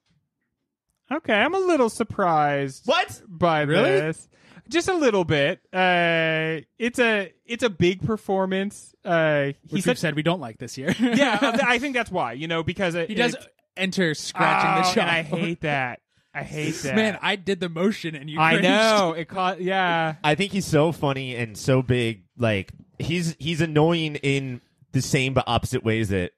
Okay, I'm a little surprised. What? By this. Just a little bit. It's a big performance. Which we've said we don't like this year. Yeah, I think that's why. Because he does enter scratching the jaw. And I hate that. Man, I did the motion and you. I cringed. know. I think he's so funny and so big. Like he's annoying in the same but opposite ways that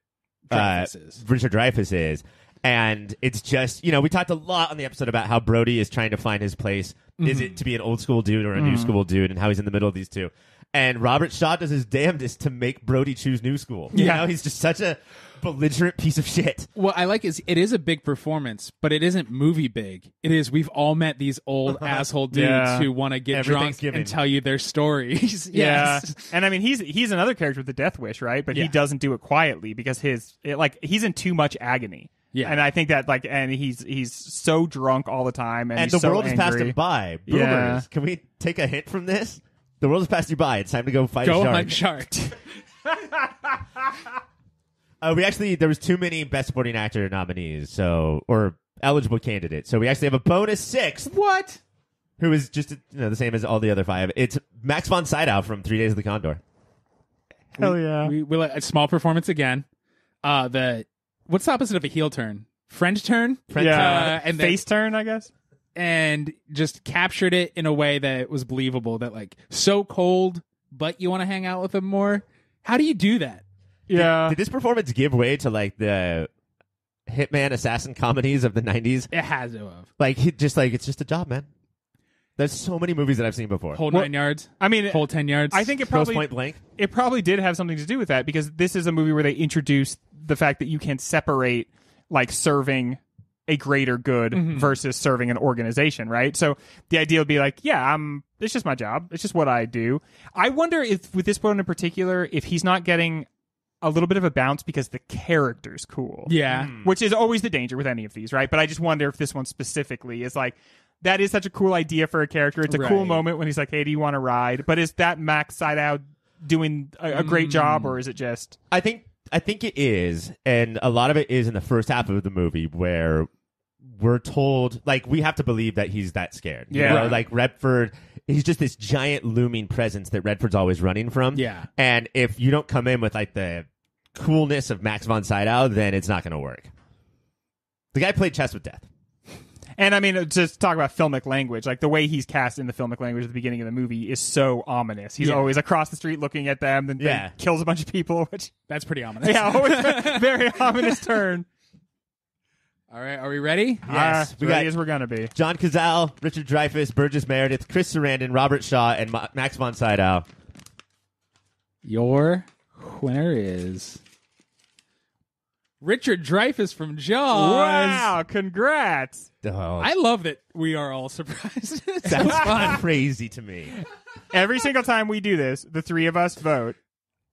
Richard Dreyfuss is. And it's just, we talked a lot on the episode about how Brody is trying to find his place. Is it to be an old school dude or a new school dude, and how he's in the middle of these two? And Robert Shaw does his damnedest to make Brody choose new school. He's just such a belligerent piece of shit. What I like is it is a big performance, but it isn't movie big. It is, we've all met these old asshole dudes who want to get drunk and tell you their stories. Yes. And I mean, he's another character with the death wish, right? But he doesn't do it quietly because he's in too much agony. Yeah, and I think that and he's so drunk all the time, and the he's so world has passed him by. Boomers, yeah. Can we take a hint from this? The world has passed you by. It's time to go fight a shark. Go hunt sharks. There was too many Best Supporting Actor nominees, or eligible candidates. So we actually have a bonus 6. What? Who is just the same as all the other 5. It's Max von Sydow from 3 Days of the Condor. Hell yeah! We a small performance again. What's the opposite of a heel turn? French turn? And face turn, I guess. And just captured it in a way that was believable, that like so cold, but you want to hang out with him more. How do you do that? Yeah. Did this performance give way to like the hitman assassin comedies of the 90s? It has to have. It's just a job, man. There's so many movies that I've seen before. Whole 9 yards. I mean, whole 10 yards. I think Grosse Point Blank. It probably did have something to do with that, because this is a movie where they introduced the fact that you can separate like serving a greater good versus serving an organization, right? So the idea would be like, it's just my job. It's just what I do. I wonder if with this one in particular, if he's not getting a little bit of a bounce because the character's cool. Yeah. Which is always the danger with any of these, right? But I just wonder if this one specifically is like, that is such a cool idea for a character. It's a cool moment when he's like, hey, do you want to ride? But is that Max Sydow doing a great job, or is it just... I think it is, and a lot of it is in the first half of the movie where we're told, like, we have to believe that he's that scared. Yeah. Like, Redford, he's just this giant looming presence that Redford's always running from. Yeah. And if you don't come in with, like, the coolness of Max von Sydow, then it's not going to work. The guy played chess with death. And I mean, just talk about filmic language, like the way he's cast in the filmic language at the beginning of the movie is so ominous. He's always across the street looking at them, then kills a bunch of people, which... That's pretty ominous. Yeah, always a very ominous turn. All right, are we ready? Yes. We ready as we're going to be. John Cazale, Richard Dreyfuss, Burgess Meredith, Chris Sarandon, Robert Shaw, and Max von Sydow. Your winner is... Richard Dreyfuss from Jaws. Wow, congrats. Oh, I love that we are all surprised. It's so that's fun. crazy to me. Every single time we do this, the three of us vote,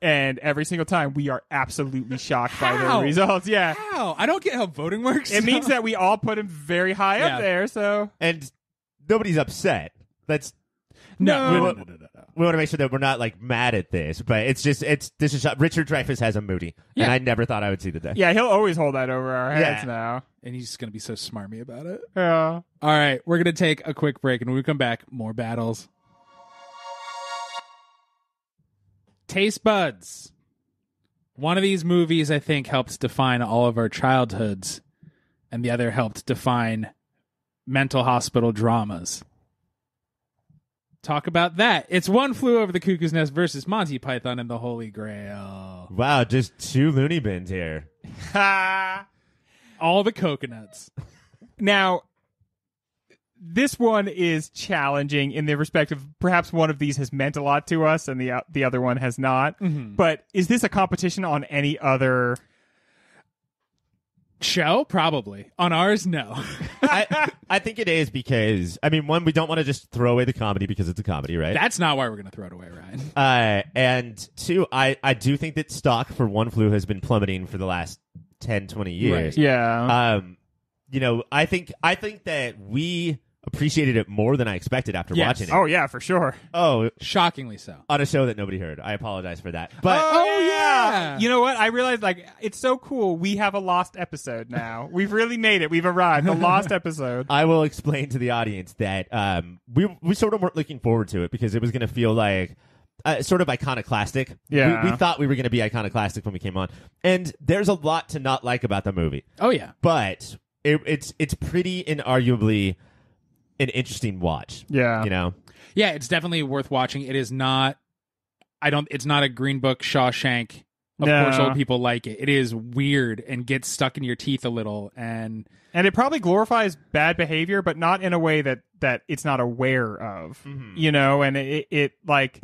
and every single time we are absolutely shocked by the How? results. Yeah. How? I don't get how voting works. It means that we all put him very high Yeah. up there, so... And nobody's upset. That's No. we want to make sure that we're not like mad at this, but this is Richard Dreyfuss has a Moody, and Yeah. I never thought I would see the day. Yeah, he'll always hold that over our heads Yeah. now. And he's just going to be so smarmy about it. Yeah. All right, we're going to take a quick break, and when we come back, more battles. Taste buds. One of these movies, I think, helps define all of our childhoods, and the other helped define mental hospital dramas. Talk about that. It's One Flew Over the Cuckoo's Nest versus Monty Python and the Holy Grail. Wow, just two loony bins here. All the coconuts. Now, this one is challenging in the respect of perhaps one of these has meant a lot to us and the other one has not. Mm-hmm. But is this a competition on any other Show? Probably. On ours, no. I think it is because, I mean, one, we don't want to just throw away the comedy because it's a comedy, right? That's not why we're going to throw it away, Ryan. And two, I do think that stock for One Flew has been plummeting for the last 10, 20 years. Right. Yeah. I think that we appreciated it more than I expected after Yes. watching it. Oh, yeah, for sure. Oh, Shockingly so. on a show that nobody heard. I apologize for that. But Oh, yeah. You know what? I realized, like, it's so cool. We have a lost episode now. We've really made it. We've arrived. The lost episode. I will explain to the audience that we sort of weren't looking forward to it because it was going to feel like sort of iconoclastic. Yeah. We thought we were going to be iconoclastic when we came on. And there's a lot to not like about the movie. Oh, yeah. But it's pretty inarguably an interesting watch. Yeah. You know? Yeah, it's definitely worth watching. It is not it's not a Green Book Shawshank. Of No. course old people like it. It is weird and gets stuck in your teeth a little, and And it probably glorifies bad behavior, but not in a way that it's not aware of. Mm-hmm. You know, and it like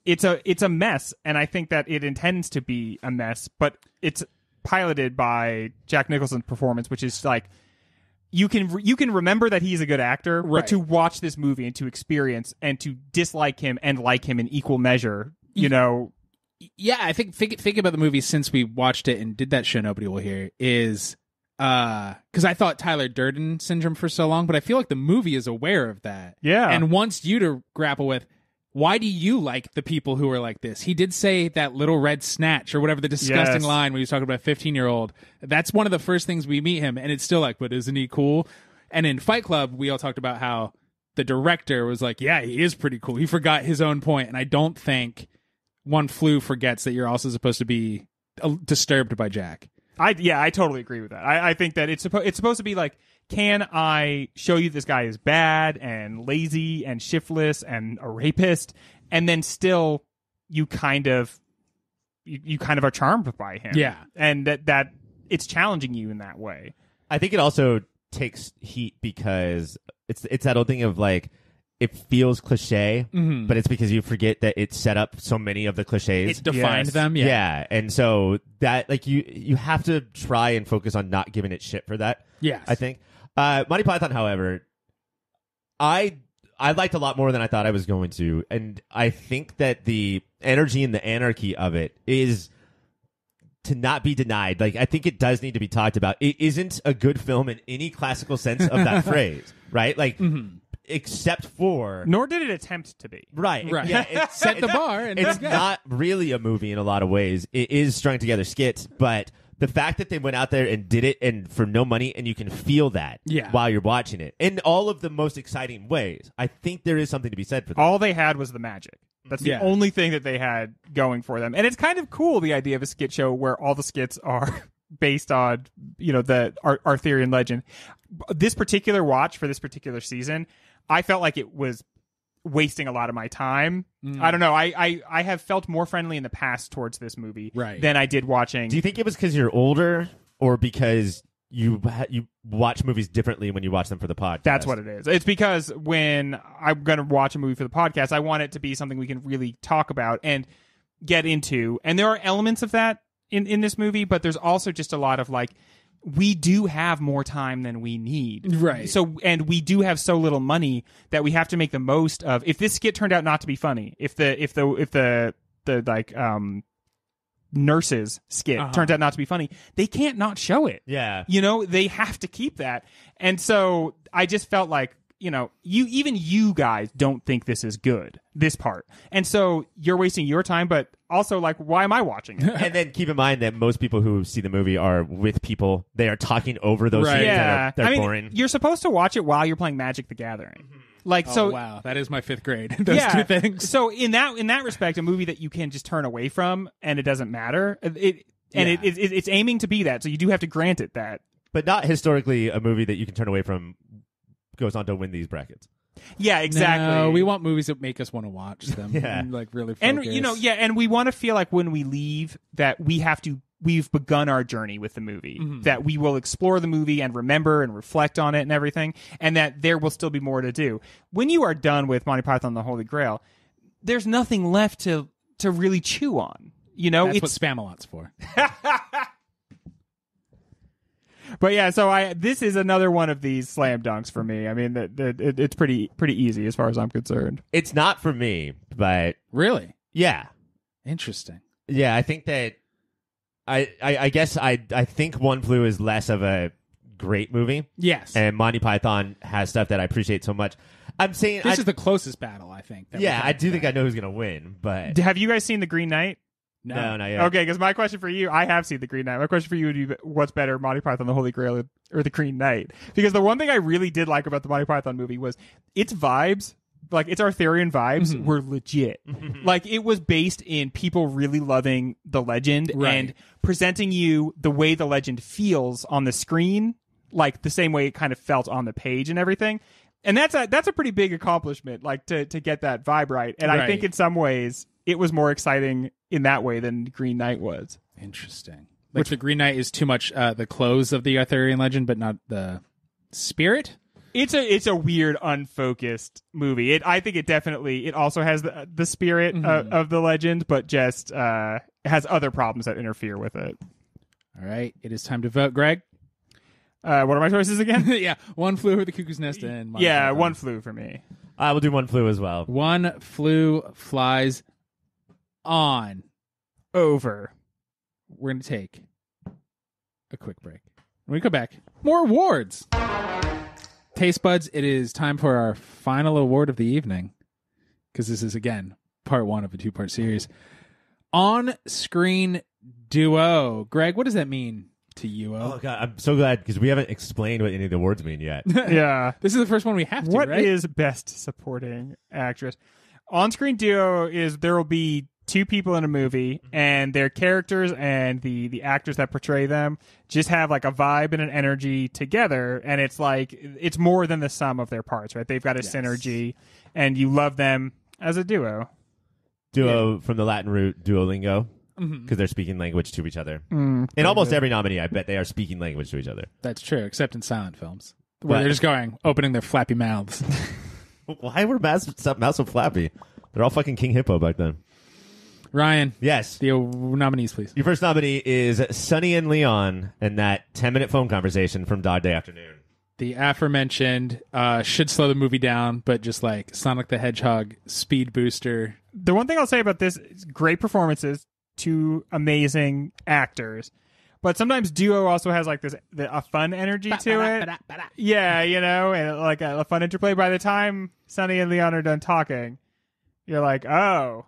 it's a mess, and I think that it intends to be a mess, but it's piloted by Jack Nicholson's performance, which is like you can remember that he's a good actor, Right. but to watch this movie and to experience and to dislike him and like him in equal measure, you know. yeah, I think about the movie since we watched it and did that show Nobody Will Hear is because I thought Tyler Durden syndrome for so long, but I feel like the movie is aware of that. Yeah. And wants you to grapple with, why do you like the people who are like this? He did say that little red snatch or whatever the disgusting Yes. line when he was talking about a 15-year-old. That's one of the first things we meet him, and it's still like, but isn't he cool? And in Fight Club, we all talked about how the director was like, yeah, he is pretty cool. He forgot his own point, and I don't think One Flew forgets that you're also supposed to be disturbed by Jack. I totally agree with that. I think that it's supposed to be like, can I show you this guy is bad and lazy and shiftless and a rapist, and then still you kind of are charmed by him. Yeah. And that it's challenging you in that way. I think it also takes heat because it's that old thing of like, it feels cliche, but it's because you forget that it set up so many of the cliches. It defined Yes. them. Yeah, and so that like you have to try and focus on not giving it shit for that. Yes. I think Monty Python, however, I liked a lot more than I thought I was going to, and I think that the energy and the anarchy of it is to not be denied. Like, I think it does need to be talked about. It isn't a good film in any classical sense of that phrase, right? Like, except for Nor did it attempt to be. right. Right. Yeah, it's Set the bar, and it's it's good. not really a movie in a lot of ways. It is strung together skits, but the fact that they went out there and did it and for no money, and you can feel that Yeah. while you're watching it in all of the most exciting ways, I think there is something to be said for that. All they had was the magic. That's the Yeah. only thing that they had going for them. And it's kind of cool, the idea of a skit show where all the skits are based on, you know, the Arthurian legend. This particular watch for this particular season, I felt like it was wasting a lot of my time. I don't know. I have felt more friendly in the past towards this movie Right. than I did watching. Do you think it was because you're older, or because you watch movies differently when you watch them for the podcast? That's what it is. It's because when I'm going to watch a movie for the podcast, I want it to be something we can really talk about and get into. And there are elements of that in this movie, but there's also just a lot of like, we do have more time than we need. Right. So, and we do have so little money that we have to make the most of. If this skit turned out not to be funny, if the like nurses skit turns out not to be funny, they can't not show it. Yeah. You know, they have to keep that. And so I just felt like, you know, you guys don't think this is good, this part. And so you're wasting your time, but also like, why am I watching it? And then keep in mind that most people who see the movie are with people. They are talking over those scenes Yeah. that are I mean, boring. you're supposed to watch it while you're playing Magic the Gathering. Like, Oh, so wow, that is my 5th grade. Those two things. So in that respect, a movie that you can just turn away from and it doesn't matter. It's aiming to be that. So you do have to grant it that. But not historically a movie that you can turn away from goes on to win these brackets. Yeah, exactly. No, we want movies that make us want to watch them. Yeah. And, like, really focus. And you know, and we want to feel like when we leave that we've begun our journey with the movie, that we will explore the movie and remember and reflect on it and everything, and that there will still be more to do. When you are done with Monty Python and the Holy Grail, there's nothing left to really chew on. You know, That's what Spamalot's for. But yeah, so this is another one of these slam dunks for me. I mean, it's pretty easy as far as I'm concerned. It's not for me, but Really? yeah. Interesting. Yeah, I think that I guess I think One Flew is less of a great movie. Yes. And Monty Python has stuff that I appreciate so much. I'm saying This is the closest battle, I think. that yeah, we've I had do think today. I know who's gonna win, but Have you guys seen The Green Knight? no, not yet. Okay, because my question for you, I have seen The Green Knight. My question for you would be, what's better, Monty Python, The Holy Grail, or The Green Knight? Because the one thing I really did like about the Monty Python movie was its vibes, like its Arthurian vibes, were legit. Like, it was based in people really loving the legend and presenting you the way the legend feels on the screen, like the same way it kind of felt on the page and everything. And that's a pretty big accomplishment, like to get that vibe right. And I think in some ways it was more exciting in that way than Green Knight was. Interesting. Like the Green Knight is too much the clothes of the Arthurian legend, but not the spirit? It's a weird, unfocused movie. I think it also has the spirit of the legend, but just has other problems that interfere with it. All right. It is time to vote, Greg. What are my choices again? Yeah. One Flew Over the Cuckoo's Nest and Monty Yeah, Python. One Flew for me. I will do One Flew as well. One Flew flies on. Over. We're going to take a quick break. When we come back, more awards. Taste buds, it is time for our final award of the evening, because this is, again, part 1 of a 2-part series. On-screen duo. Greg, what does that mean to you? Oh god, I'm so glad because we haven't explained what any of the words mean yet. Yeah. This is the first one we have to, What right? is best supporting actress? On-screen duo is there will be 2 people in a movie, and their characters and the actors that portray them just have like a vibe and an energy together, and it's like it's more than the sum of their parts, right? They've got a synergy, and you love them as a duo. Duo from the Latin root Duolingo, because they're speaking language to each other. In almost every nominee, I bet they are speaking language to each other. That's true, except in silent films, where Right. they're just opening their flappy mouths. Why were mouths so flappy? They're all fucking King Hippo back then. Ryan, Yes. the nominees, please. Your first nominee is Sonny and Leon and that 10-minute phone conversation from Dog Day Afternoon. The aforementioned should slow the movie down, but just like Sonic the Hedgehog speed booster. The one thing I'll say about this is great performances, 2 amazing actors. But sometimes duo also has like a fun energy to it. Yeah, you know, and like a fun interplay. By the time Sonny and Leon are done talking, you're like, oh,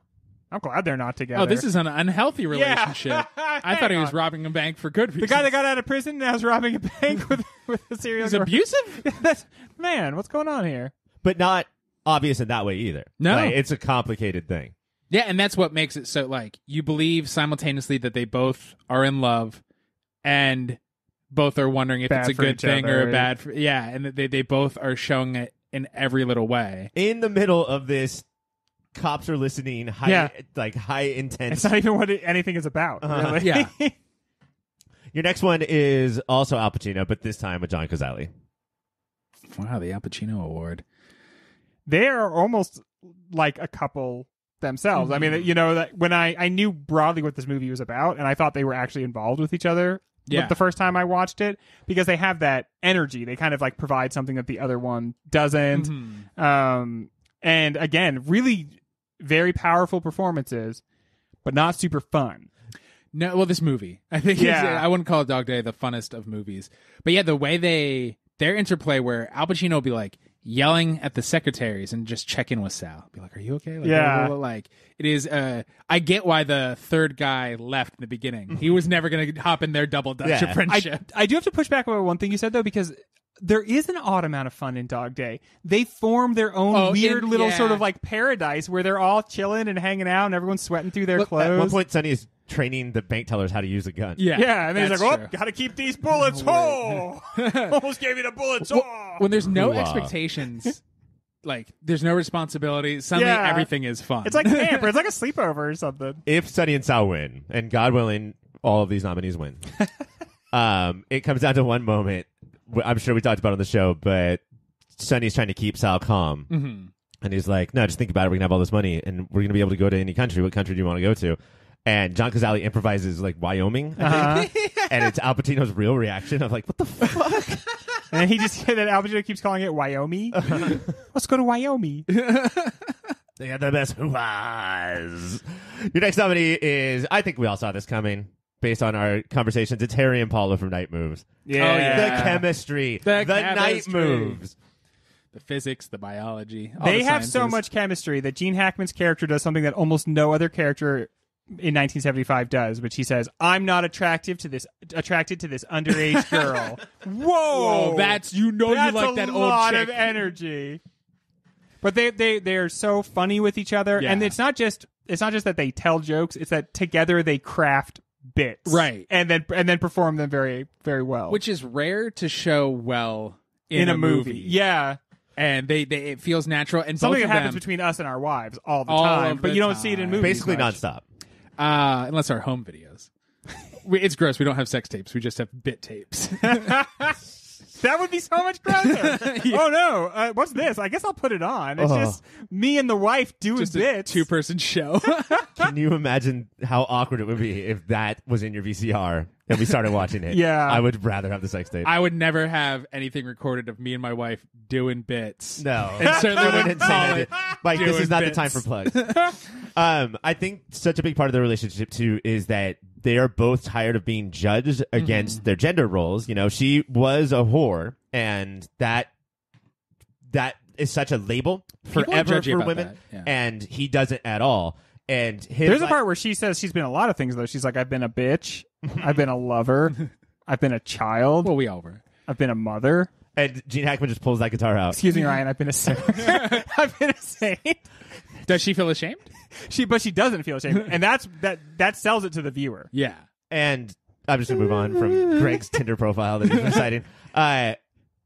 I'm glad they're not together. Oh, this is an unhealthy relationship. I thought he was robbing a bank for good the reasons. guy that got out of prison now is robbing a bank with a serial He's killer. abusive? Man, what's going on here? But not obvious in that way either. No. Like, it's a complicated thing. Yeah, and that's what makes it so, like, you believe simultaneously that they both are in love and both are wondering if Bad it's a for good each thing other. or a bad for... Yeah, and that they both are showing it in every little way. In the middle of this, cops are listening, high intense. It's not even what anything is about. Really. Yeah. Your next one is also Al Pacino, but this time with John Cazale. Wow, the Al Pacino Award. They are almost like a couple themselves. I mean, that when I knew broadly what this movie was about, and I thought they were actually involved with each other. Yeah. The first time I watched it, because they have that energy. They kind of like provide something that the other one doesn't. And again, really very powerful performances, but not super fun. No, well, this movie, I think, I wouldn't call Dog Day the funnest of movies. But yeah, the way their interplay where Al Pacino will be like yelling at the secretaries and just check in with Sal. Be like, are you okay? Like, yeah. Like, it is, I get why the third guy left in the beginning. He was never going to hop in their double Dutch of friendship. I do have to push back about one thing you said, though, because there is an odd amount of fun in Dog Day. They form their own weird little sort of like paradise where they're all chilling and hanging out and everyone's sweating through their clothes. At one point, Sonny is training the bank tellers how to use a gun. Yeah, and then he's like, gotta keep these bullets. Almost gave you the bullets. When there's no expectations, like there's no responsibility, suddenly everything is fun. It's like camp, or it's like a sleepover or something. If Sonny and Sal win, and God willing, all of these nominees win, it comes down to one moment. I'm sure we talked about it on the show, but Sonny's trying to keep Sal calm. And he's like, no, just think about it. We're going to have all this money, and we're going to be able to go to any country. What country do you want to go to? And John Cazale improvises, like, Wyoming, I think. And it's Al Pacino's real reaction of, like, what the fuck? And Al Pacino keeps calling it Wyoming. Let's go to Wyoming. They have the best hoo-ha's. Your next nominee is, I think we all saw this coming. Based on our conversations, it's Harry and Paula from Night Moves. Yeah. The chemistry. The Night Moves. The physics, the biology. They have so much chemistry that Gene Hackman's character does something that almost no other character in 1975 does, which he says, I'm not attracted to this underage girl. Whoa! That's you like that old chick. That's a lot of energy. But they are so funny with each other, and it's not just that they tell jokes, it's that together they craft bits, right, and then perform them very, very well, which is rare to show well in a movie. Yeah, and it feels natural, and something both that of happens between between us and our wives all the time, but you don't see it in movies. Basically much. nonstop, unless our home videos. It's gross. We don't have sex tapes. We just have bit tapes. That would be so much grosser. Oh no! What's this? I guess I'll put it on. It's just me and the wife doing just bits. A 2-person show. Can you imagine how awkward it would be if that was in your VCR and we started watching it? Yeah, I would rather have the sex tape. I would never have anything recorded of me and my wife doing bits. No, and certainly wouldn't call it. Mike, this is not the time for plugs. I think such a big part of their relationship too is that they are both tired of being judged against their gender roles. You know, she was a whore, and that is such a label forever for women, and he doesn't at all. And there's a part where she says she's been a lot of things, though. She's like, I've been a bitch, I've been a lover, I've been a child. Well, we all were. I've been a mother. And Gene Hackman just pulls that guitar out. Excuse me, Ryan. I've been a saint. I've been a saint. Does she feel ashamed? But she doesn't feel ashamed, and that sells it to the viewer. Yeah. And I'm just gonna move on from Greg's Tinder profile that he's reciting.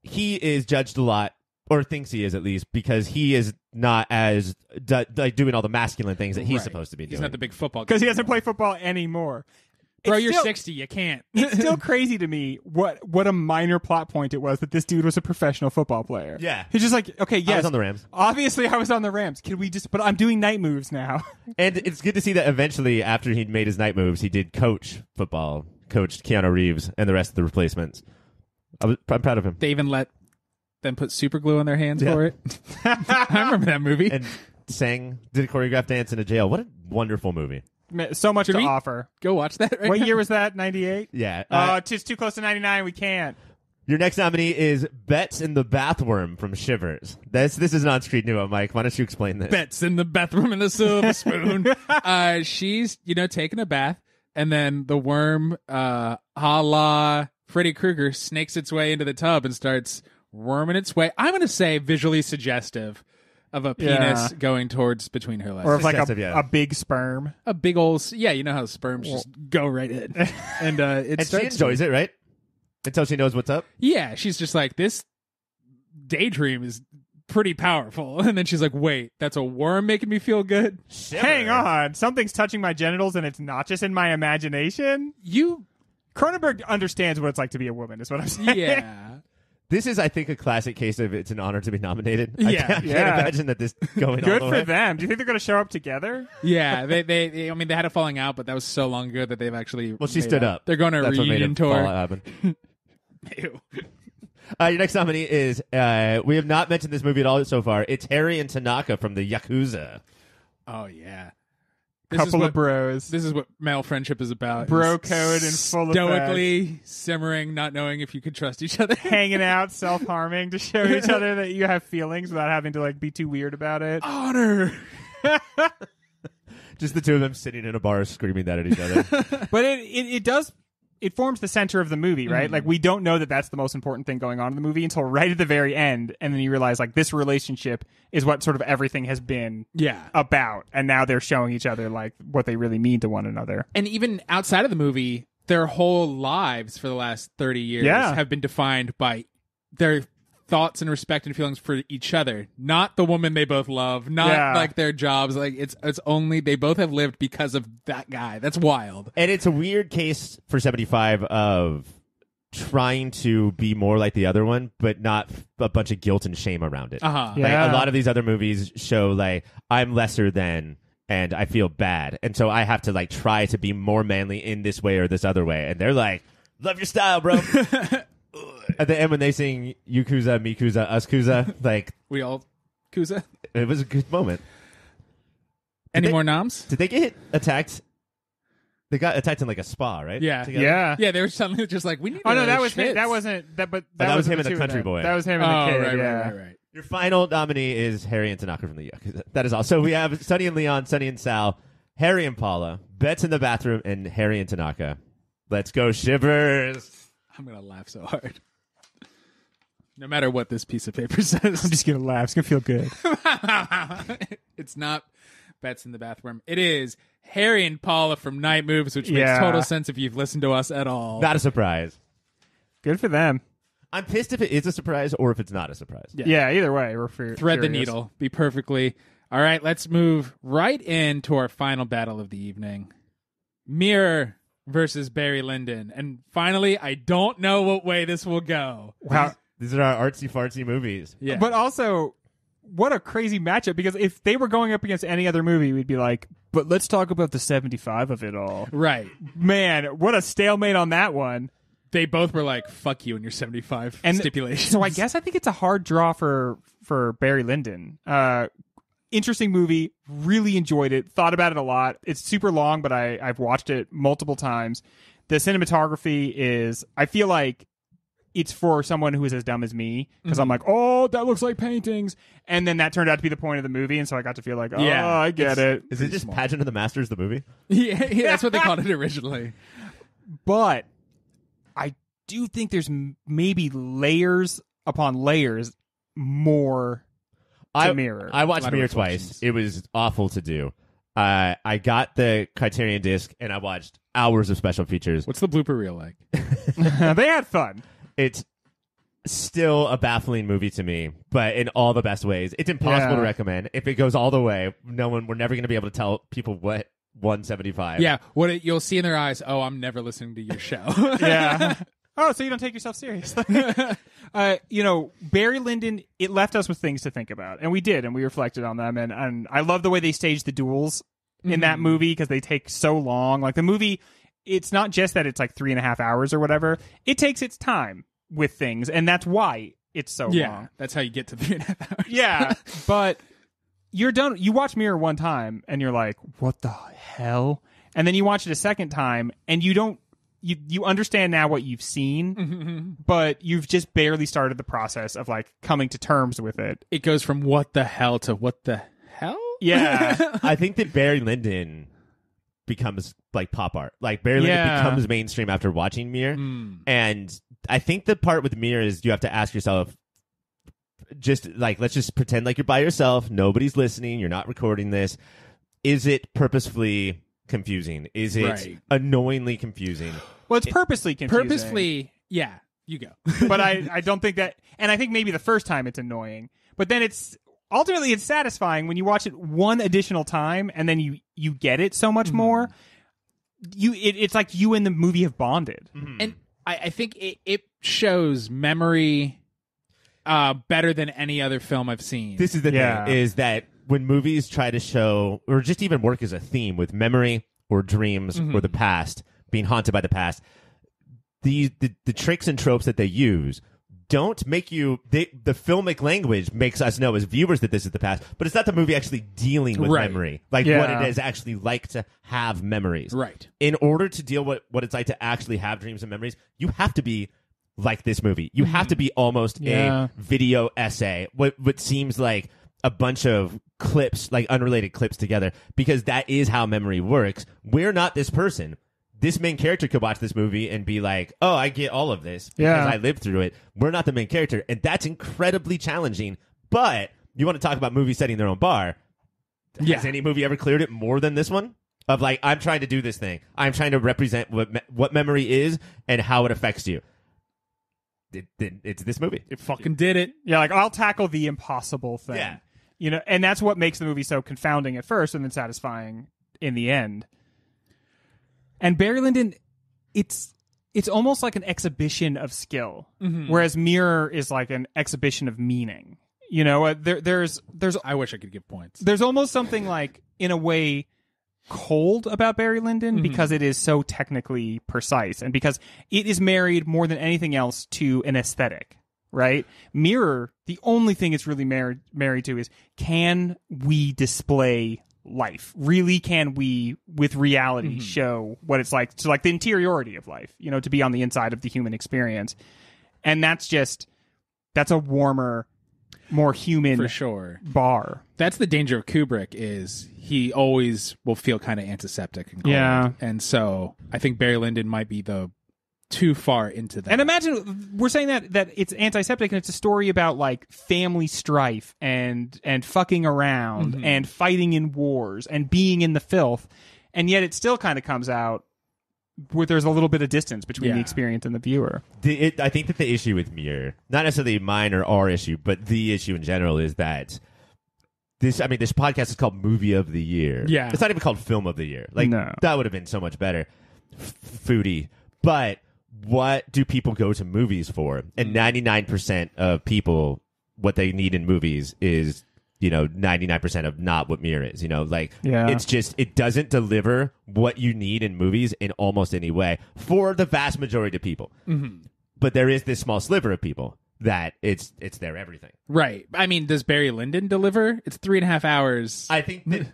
He is judged a lot, or thinks he is at least, because he is not as doing all the masculine things that he's supposed to be doing. He's not the big football guy because he doesn't play football anymore. Bro, you're 60. You can't. It's still crazy to me what a minor plot point it was that this dude was a professional football player. Yeah. He's just like, okay, yes. I was on the Rams. Obviously, I was on the Rams. But I'm doing night moves now. And it's good to see that eventually, after he'd made his night moves, he did coach football, coached Keanu Reeves and the rest of the replacements. I'm proud of him. They even let them put super glue on their hands for it. I remember that movie. And did a choreographed dance in a jail. What a wonderful movie. So much to offer. Go watch that right What now? year was that? 98? Yeah. It's too close to 99. We can't. Your next nominee is Bets in the Bathworm from Shivers. This is an on-screen duo, Mike. Why don't you explain this? Bets in the bathroom in a silver spoon. She's, taking a bath, and then the worm, a la Freddy Krueger, snakes its way into the tub and starts worming its way. I'm going to say visually suggestive of a penis going towards between her legs. Or of like a big sperm. A big old... Yeah, you know how sperms just go right in. And she enjoys it, right? Until she knows what's up? Yeah, she's just like, this daydream is pretty powerful. And then she's like, wait, that's a worm making me feel good? Shiver. Hang on. Something's touching my genitals and it's not just in my imagination? Cronenberg understands what it's like to be a woman, is what I'm saying. Yeah. This is, I think, a classic case of it's an honor to be nominated. Yeah. I can't imagine that this going Good all the for way. them. Do you think they're going to show up together? Yeah, they I mean, they had a falling out, but that was so long ago that they've actually. Well, she made stood up. They're going to a That's what made reunion it tour. fallout happen. Ew. Your next nominee is, we have not mentioned this movie at all so far. It's Harry and Tanaka from the Yakuza. Oh yeah. Couple of bros. This is what male friendship is about. Bro It's code and full of stoically simmering, not knowing if you could trust each other. hanging out, self-harming to show each other that you have feelings without having to like be too weird about it. Honor. Just the two of them sitting in a bar screaming that at each other. But it does. It forms the center of the movie, right? Like we don't know that that's the most important thing going on in the movie until right at the very end, and then you realize like this relationship is what sort of everything has been about, and now they're showing each other like what they really mean to one another. And even outside of the movie, their whole lives for the last 30 years have been defined by their thoughts and respect and feelings for each other, not the woman they both love, not like their jobs. Like it's only they both have lived because of that guy. That's wild. And it's a weird case for 75 of trying to be more like the other one, but not a bunch of guilt and shame around it. Uh-huh. Like a lot of these other movies show like I'm lesser than and I feel bad, and so I have to like try to be more manly in this way or this other way, and they're like, love your style, bro. At the end when they sing Yakuza, Mikuza, Uskuza, like We all Kuza. it was a good moment. Any more noms? Did they get attacked? They got attacked in like a spa, right? Yeah. Together? Yeah, they were suddenly just like, we need Oh to no, that was schwitz. that wasn't that, but that was him and the two of country them. boy. That was him and the kid. Right. Your final nominee is Harry and Tanaka from the Yakuza. That is all. So we have Sonny and Leon, Sonny and Sal, Harry and Paula, Bets in the Bathroom, and Harry and Tanaka. Let's go, Shivers. I'm going to laugh so hard. No matter what this piece of paper says. I'm just gonna laugh. It's gonna feel good. It's not Bets in the Bathroom. It is Harry and Paula from Night Moves, which makes total sense if you've listened to us at all. Not a surprise. Good for them. I'm pissed if it is a surprise or if it's not a surprise. Yeah. Either way, we're Thread the needle. Be perfectly. All right, let's move right into our final battle of the evening. Mirror versus Barry Lyndon. And finally, I don't know what way this will go. Wow. These are our artsy-fartsy movies. Yeah. But also, what a crazy matchup, because if they were going up against any other movie, we'd be like, but let's talk about the 75 of it all. Right. Man, what a stalemate on that one. They both were like, fuck you and your 75 stipulations. So I think it's a hard draw for Barry Lyndon. Interesting movie. Really enjoyed it. Thought about it a lot. It's super long, but I've watched it multiple times. The cinematography is, I feel like, it's for someone who is as dumb as me, because I'm like, oh, that looks like paintings. And then that turned out to be the point of the movie, and so I got to feel like, oh, I get it. Is it just Pageant of the Masters, the movie? yeah, that's what they called it originally. But I do think there's maybe layers upon layers more to Mirror. I watched Mirror twice. It was awful to do. I got the Criterion disc, and I watched hours of special features. What's the blooper reel like? They had fun. It's still a baffling movie to me, but in all the best ways. It's impossible to recommend. If it goes all the way, we're never going to be able to tell people what 175. Yeah, you'll see in their eyes, oh, I'm never listening to your show. Yeah. Oh, so you don't take yourself seriously. Barry Lyndon, it left us with things to think about. And we did, and we reflected on them. And I love the way they staged the duels in that movie, because they take so long. Like the movie, it's not just that it's like 3.5 hours or whatever. It takes its time with things, and that's why it's so long. That's how you get to 3.5 hours. Yeah, but you're done. You watch Mirror one time, and you're like, what the hell? And then you watch it a second time, and you don't. You understand now what you've seen, but you've just barely started the process of like coming to terms with it. It goes from what the hell to what the hell? Yeah. I think that Barry Lyndon becomes like pop art. Like Barry Lyndon becomes mainstream after watching Mirror. And I think the part with Mirror is you have to ask yourself, just like, let's just pretend like you're by yourself. Nobody's listening. You're not recording this. Is it purposefully confusing? Is it annoyingly confusing? Well, it's purposely confusing. Purposefully, yeah, you go. But I don't think that, and I think maybe the first time it's annoying, but then it's satisfying when you watch it one additional time, and then you get it so much more. It's like you and the movie have bonded. And I think it shows memory better than any other film I've seen. This is the thing, is that when movies try to show, or just even work as a theme with memory or dreams or the past, being haunted by the past, the tricks and tropes that they use don't make you... the filmic language makes us know as viewers that this is the past, but it's not the movie actually dealing with memory. Like what it is actually like to have memories. Right. In order to deal with what it's like to actually have dreams and memories, you have to be like this movie. You have to be almost a video essay. What seems like a bunch of clips, like unrelated clips together, because that is how memory works. We're not this person. This main character could watch this movie and be like, oh, I get all of this because I lived through it. We're not the main character. And that's incredibly challenging. But you want to talk about movies setting their own bar. Has any movie ever cleared it more than this one? Of like, I'm trying to do this thing. I'm trying to represent what memory is and how it affects you. It's this movie. It fucking did it. Yeah, like, I'll tackle the impossible thing. Yeah. You know, and that's what makes the movie so confounding at first and then satisfying in the end. And Barry Lyndon, it's almost like an exhibition of skill, whereas Mirror is like an exhibition of meaning. You know, there's. I wish I could give points. There's almost something like, in a way, cold about Barry Lyndon because it is so technically precise and because it is married more than anything else to an aesthetic. Right? Mirror, the only thing it's really married to is, can we display life? Really, can we, with reality, show what it's like to, like, the interiority of life, you know, to be on the inside of the human experience? And that's a warmer, more human for sure bar. That's the danger of Kubrick, is he always will feel kind of antiseptic and cold. Yeah. And so I think Barry Lyndon might be too far into that. And imagine we're saying that it's antiseptic and it's a story about like family strife and fucking around and fighting in wars and being in the filth, and yet it still kind of comes out where there's a little bit of distance between the experience and the viewer. I think that the issue with Mirror, not necessarily mine or our issue, but the issue in general, is that this podcast is called Movie of the Year. Yeah. It's not even called Film of the Year. Like, that would have been so much better. Foodie. But what do people go to movies for? And 99% of people, what they need in movies is, 99% of not what Mirror is. It's just, it doesn't deliver what you need in movies in almost any way for the vast majority of people. But there is this small sliver of people that it's their everything. Right. I mean, does Barry Lyndon deliver? It's 3.5 hours. I think that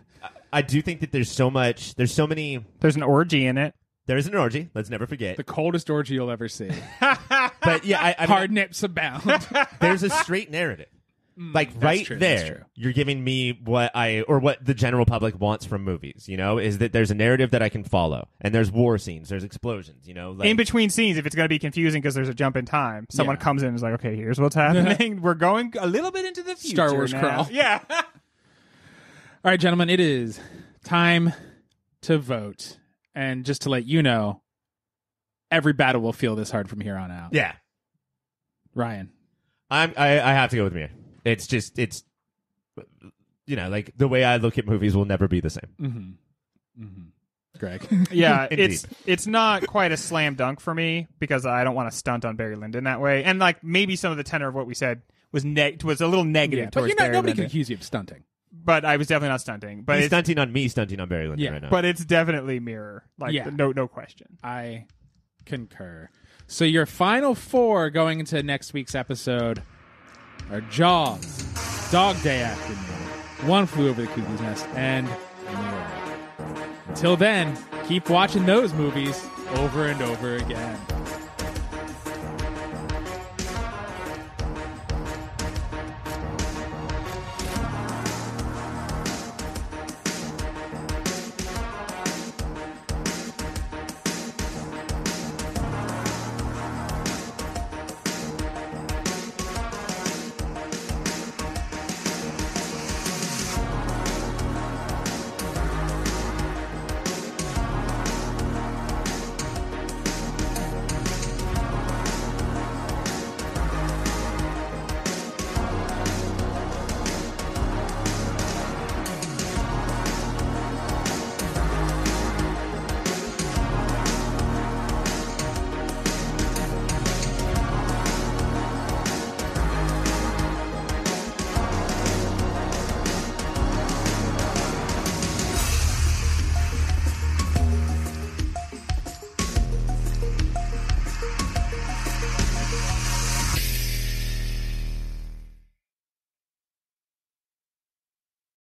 I do think that there's so many. There's an orgy in it. There is an orgy. Let's never forget. The coldest orgy you'll ever see. But yeah, hard nips abound. There's a straight narrative. Like right there, you're giving me what the general public wants from movies, is that there's a narrative that I can follow, and there's war scenes, there's explosions, in between scenes. If it's going to be confusing because there's a jump in time, someone comes in and is like, okay, here's what's happening. We're going a little bit into the future. Star Wars now. crawl. Yeah. All right, gentlemen, it is time to vote. And just to let you know, every battle will feel this hard from here on out. Yeah. Ryan. I have to go with Mirror. It's like the way I look at movies will never be the same. Greg. Yeah, it's not quite a slam dunk for me because I don't want to stunt on Barry Lyndon that way. And like maybe some of the tenor of what we said was a little negative towards Barry nobody Lyndon. could accuse you of stunting. But I was definitely not stunting. But he's stunting on me, stunting on Barry Lyndon right now. But it's definitely Mirror. No question. I concur. So your final four going into next week's episode are Jaws, Dog Day Afternoon, One Flew Over the Cuckoo's Nest, and Mirror. Until then, keep watching those movies over and over again.